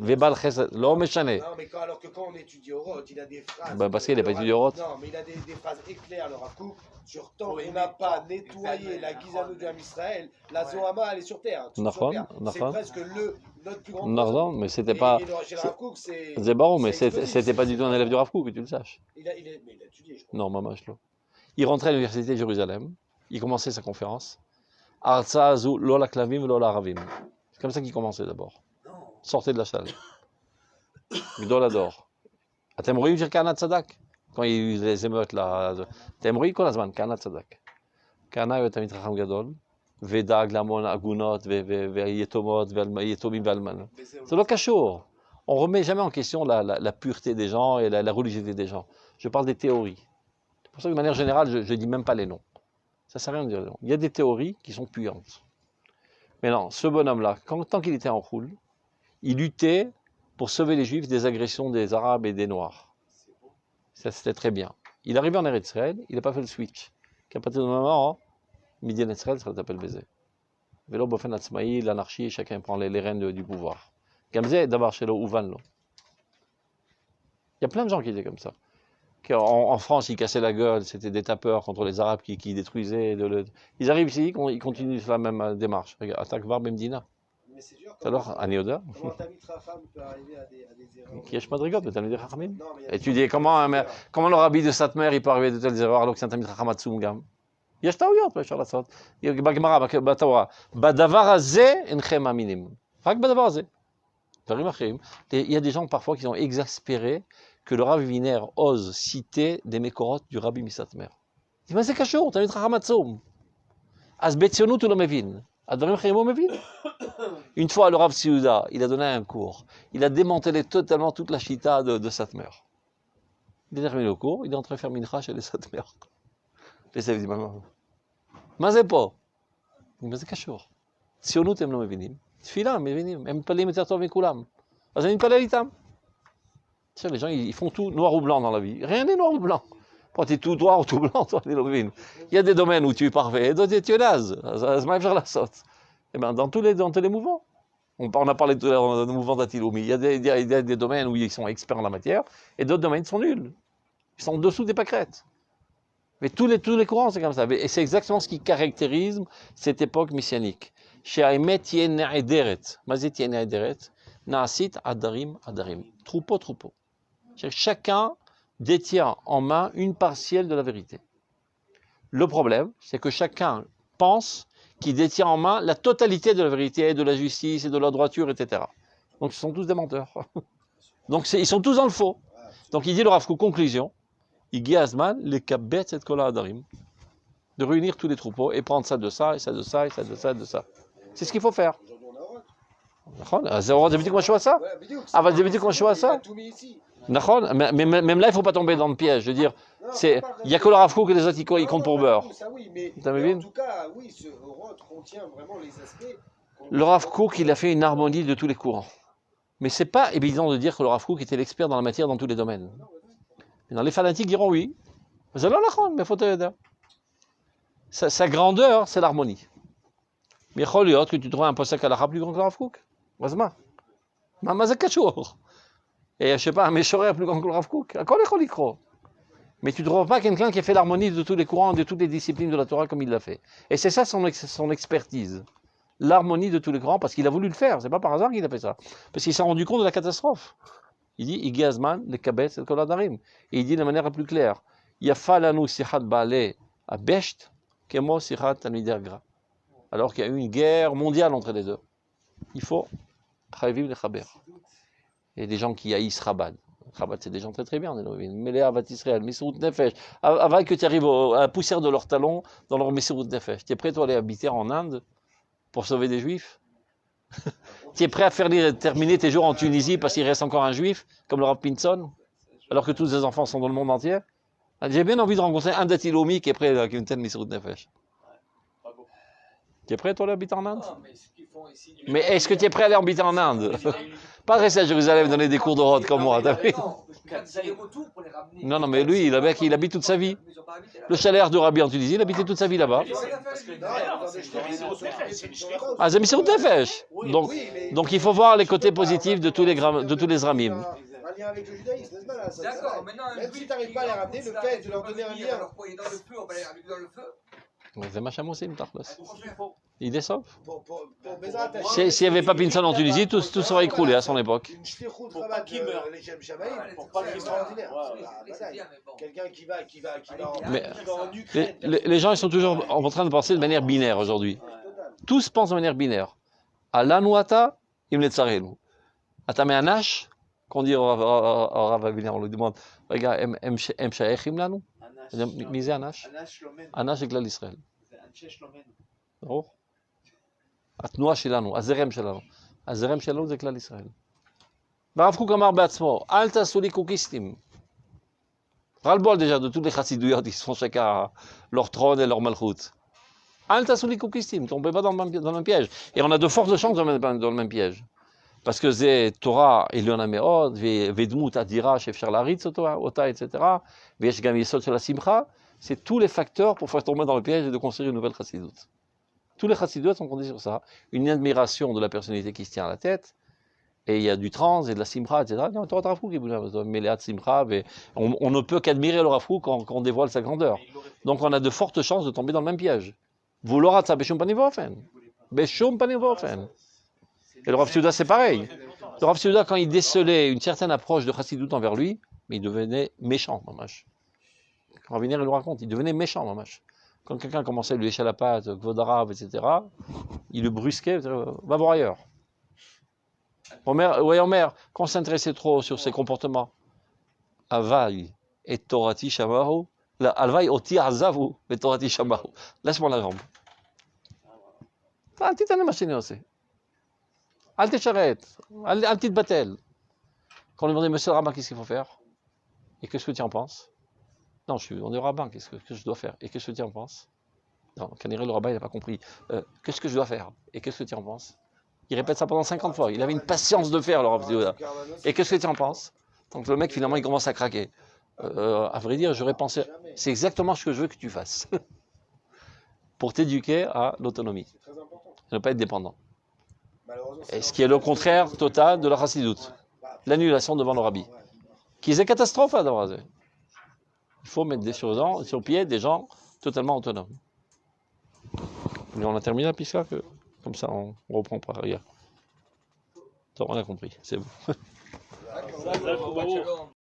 ובעל חסד, לא משנה. Non, mais alors que quand on étudie au Roth, il a des phrases. Parce qu'il n'est pas étudié au Roth. Non, mais il a des phrases éclaires, le Rav Kook, sur tant qu'on n'a pas nettoyé la Gizano du Ham Israël, la Zohama, elle est sur terre. C'est presque notre plus grand. Non, mais c'était pas. Chez le Rav Kook, c'est. C'est baron, mais c'était pas du tout un élève du Rav Kook, que tu le saches. Mais il a étudié, je crois. Non, mamash lo. Il rentrait à l'université de Jérusalem, il commençait sa conférence. Arza Azu, Lola Klavim, Lola Ravim. C'est comme ça qu'il commençait d'abord. Sortez de la salle. Gdolador. אתם רואים שכהנא צדק? quand il y a eu les émeutes là, אתם רואים כל הזמן, כהנא צדק. כהנא היה תמיד חכם גדול, ודאג להמון עגונות ויתומות ויתומים ואלמנות. זה לא קשור. On ne remet jamais en question la pureté des gens et la religiosité des gens. Je parle des théories. C'est pour ça que de manière générale, je ne dis même pas les noms. Ça ne sert à rien de dire les noms. Il y a des théories qui sont puantes. Mais non, ce bonhomme-là, tant qu'il était en Khoul, il luttait pour sauver les Juifs des agressions des Arabes et des Noirs. Ça, c'était très bien. Il est arrivé en Eretz Israël, il n'a pas fait le switch. Qu'à partir du moment, Midi en Israël, ça s'appelle baiser. Vélo, Bofen Atzmaï, l'anarchie, chacun prend les rênes du pouvoir. Gamze, d'abord chez le Ouvan. Il y a plein de gens qui étaient comme ça. En France, ils cassaient la gueule, c'était des tapeurs contre les Arabes qui détruisaient. Ils arrivent ici, ils continuent sur la même démarche. Regarde, attaque Var Memdina. Mais c'est dur. Alors, Anioda. Comment Tamit Racham peut arriver à des erreurs? Qui est Madrigot, de Tamid Rachamim. Non, mais il y a Et tu dis, comment le rabbi de Satmer, il peut arriver de telles erreurs alors que c'est un Tamid Racham Atzum Gam? יש טעויות, אפשר לעשות. בגמרא, בתורה, בדבר הזה אינכם מאמינים. רק בדבר הזה. דברים אחרים. Il y a des gens parfois qui sont exaspérés que le Rav Winer ose citer des mécorotes du Rabbi Misatmer. Il dit, mais c'est קשור, תלמיד חכם עצום. אז בציונות הוא לא מבין. הדברים אחרים הוא מבין. Une fois, le Rav Siouda, il a donné un cours. Il a démantelé totalement toute la chita de Satmer. Il a terminé le cours, il est en train de faire mincha chez les Satmer. Les élèves disent, מה זה פה? מה זה קשור? ציונות הם לא מבינים, תפילה הם מבינים, הם מתפללים יותר טוב מכולם. אז אני מתפלל איתם. Les gens, ils font tout noir ou blanc dans la vie. Rien n'est noir ou blanc. Quand tu es tout noir ou tout blanc, toi, il y a des domaines où tu es parfait et d'autres tu es naze. Ça m'a fait la saute. Et bien, dans tous les mouvements. On a parlé tout à l'heure de mouvement d'Atiloumi. Il y a des domaines où ils sont experts en la matière et d'autres domaines sont nuls. Ils sont en dessous des pâquerettes. Mais tous les courants, c'est comme ça. Et c'est exactement ce qui caractérise cette époque messianique. Chez Haïmet Yene Ederet. Mazet Yene Ederet. Naasit Adarim Adarim. Troupeau. Chacun détient en main une partielle de la vérité. Le problème, c'est que chacun pense qu'il détient en main la totalité de la vérité, de la justice et de la droiture, etc. Donc, ce sont tous des menteurs. Donc, ils sont tous dans le faux. Donc, il dit le Rav Kook, conclusion. Igi Azman, les kabet et kola adarim, de réunir tous les troupeaux et prendre ça de ça, et ça de ça, et ça de ça, et de ça. C'est ce qu'il faut faire. C'est au début comment je vois ça. Ah, va début comment je vois ça. Mais même là, il ne faut pas tomber dans le piège. Je veux dire, il n'y a que le Rav Kook et les autres, ils comptent pour beurre. En tout cas, oui, ce Oroth contient vraiment les aspects. Le Rav Kook, il a fait une harmonie de tous les courants. Mais ce n'est pas évident de dire que le Rav Kook était l'expert dans la matière dans tous les domaines. Dans les fanatiques diront oui. Mais faut te dire. Sa grandeur, c'est l'harmonie. Mais il y a que tu trouves un posek à l'arabe plus grand que le Rav Kook. Vas-y. Et je ne sais pas, un méchoré plus grand que le Rav Kook. Mais tu ne trouves pas quelqu'un qui a fait l'harmonie de tous les courants, de toutes les disciplines de la Torah comme il l'a fait. Et c'est ça son expertise. L'harmonie de tous les courants, parce qu'il a voulu le faire. C'est pas par hasard qu'il a fait ça. Parce qu'il s'est rendu compte de la catastrophe. Il dit, Igi Azman, le kabet, le koladarim. Et il dit de manière la plus claire, Yafa lanu sichat baaleh abesht, kemo sichat talmidei gra. Alors qu'il y a eu une guerre mondiale entre les deux. Il faut chayvim lechaber. Et des gens qui haïssent Chabad. Chabad, c'est des gens très très bien. Meleh avat Israël, Messirut Nefesh. Avant que tu arrives à la poussière de leurs talons dans leur Messirut Nefesh. Tu es prêt, toi, à aller habiter en Inde pour sauver des Juifs? Tu es prêt à terminer tes jours en Tunisie parce qu'il reste encore un juif, comme le Rav Pinson, alors que tous ses enfants sont dans le monde entier? J'ai bien envie de rencontrer un Datilomi qui est prêt à une telle Messirut Nefesh. Tu es prêt, toi, à habiter en Inde? Mais est-ce que tu es prêt à aller habiter en Inde? Pas rester à Jérusalem donner des cours de route comme moi, t'as vu? Non, mais lui, il habite toute sa vie. Le chalet de Rabbi en Tunisie, il habitait toute sa vie là-bas. Ah, c'est Messirut Nefesh. Donc il faut voir les côtés positifs de tous les Zramim. Un lien avec le judaïsme, n'est-ce pas là? D'accord, maintenant, même si tu n'arrives pas à les ramener, le fait de leur donner un lien. Alors, il est dans le feu, on va les ramener dans le feu. C'est Machem aussi, il est sauve. S'il n'y avait pas Pinson en Tunisie, tout serait écroulé à son époque. Pour qui meurt, pour pas qu'il extraordinaire. Quelqu'un qui va en Ukraine. Les gens, ils sont toujours en train de penser de manière binaire aujourd'hui. Tous pensent de manière binaire. À l'anuata, im le tsarelu. Atame anash, qu'on dit au Rav Aviner, on lui demande, regarde, em shaechim lanu? מי זה אנש? אנש זה כלל ישראל. ברור? התנועה שלנו, הזרם שלנו. הזרם שלנו זה כלל ישראל. והרב קוק אמר בעצמו, אל תעשו לי קוקיסטים. ras-le-bol déjà de toutes les chassidouillottes, ils font chacun leur trône et leur malchoute. Al tassouli koukistim, tombez pas dans le même piège. Et on a de fortes chances dans le même piège. Parce que c'est Torah, Elion Ameod, Vedmut Adira, Shefcher Laritz, Ota, etc. Vesh Gam Yesod sur la Simcha, c'est tous les facteurs pour faire tomber dans le piège et de construire une nouvelle chassidoute. Tous les chassidoutes sont fondés sur ça. Une admiration de la personnalité qui se tient à la tête. Et il y a du trans et de la simcha, etc. Non, Torah Rafou qui met les simcha, on ne peut qu'admirer le Rafou quand on dévoile sa grandeur. Donc on a de fortes chances de tomber dans le même piège. Vous l'aurez ça, Beshum Panivofen. Beshum Panivofen. Et le Rav Seuda, c'est pareil. Le Rav Seuda, quand il décelait une certaine approche de chassidoute envers lui, mais il devenait méchant, mamash. Rav Viner, il le raconte, il devenait méchant, mamash. Quand quelqu'un commençait à lui lécher la patte, Kvodarav, etc., il le brusquait, va voir ailleurs. Omer, quand on s'intéressait trop sur ses comportements, Avai et Torati Shamahu, Alvai oti azavu et Torati Shamahu. Laisse-moi la jambe. Al titane machine aussi. Al t'écharet, al titbatel. Quand on lui demandait, monsieur le rabbin, qu'est-ce qu'il faut faire? Et qu'est-ce que tu en penses? Non, on est rabbin, qu'est-ce que je dois faire? Et qu'est-ce que tu en penses? Non, Kaniré, le rabbin, il n'a pas compris. Qu'est-ce que je dois faire? Et qu'est-ce que tu en penses? Il répète ça pendant 50 fois. Il avait une patience de faire, le Rav Seuda. Et qu'est-ce que tu en penses? Donc le mec, finalement, il commence à craquer. À vrai dire, j'aurais pensé... C'est exactement ce que je veux que tu fasses. Pour t'éduquer à l'autonomie. Ne pas être dépendant. Et ce qui est le contraire total de la chassidoute. L'annulation devant le rabbi. Qui est catastrophe à Darazé. Il faut mettre sur pied des gens totalement autonomes. Et on a terminé la pista que... Comme ça, on reprend par arrière. On a compris, c'est bon.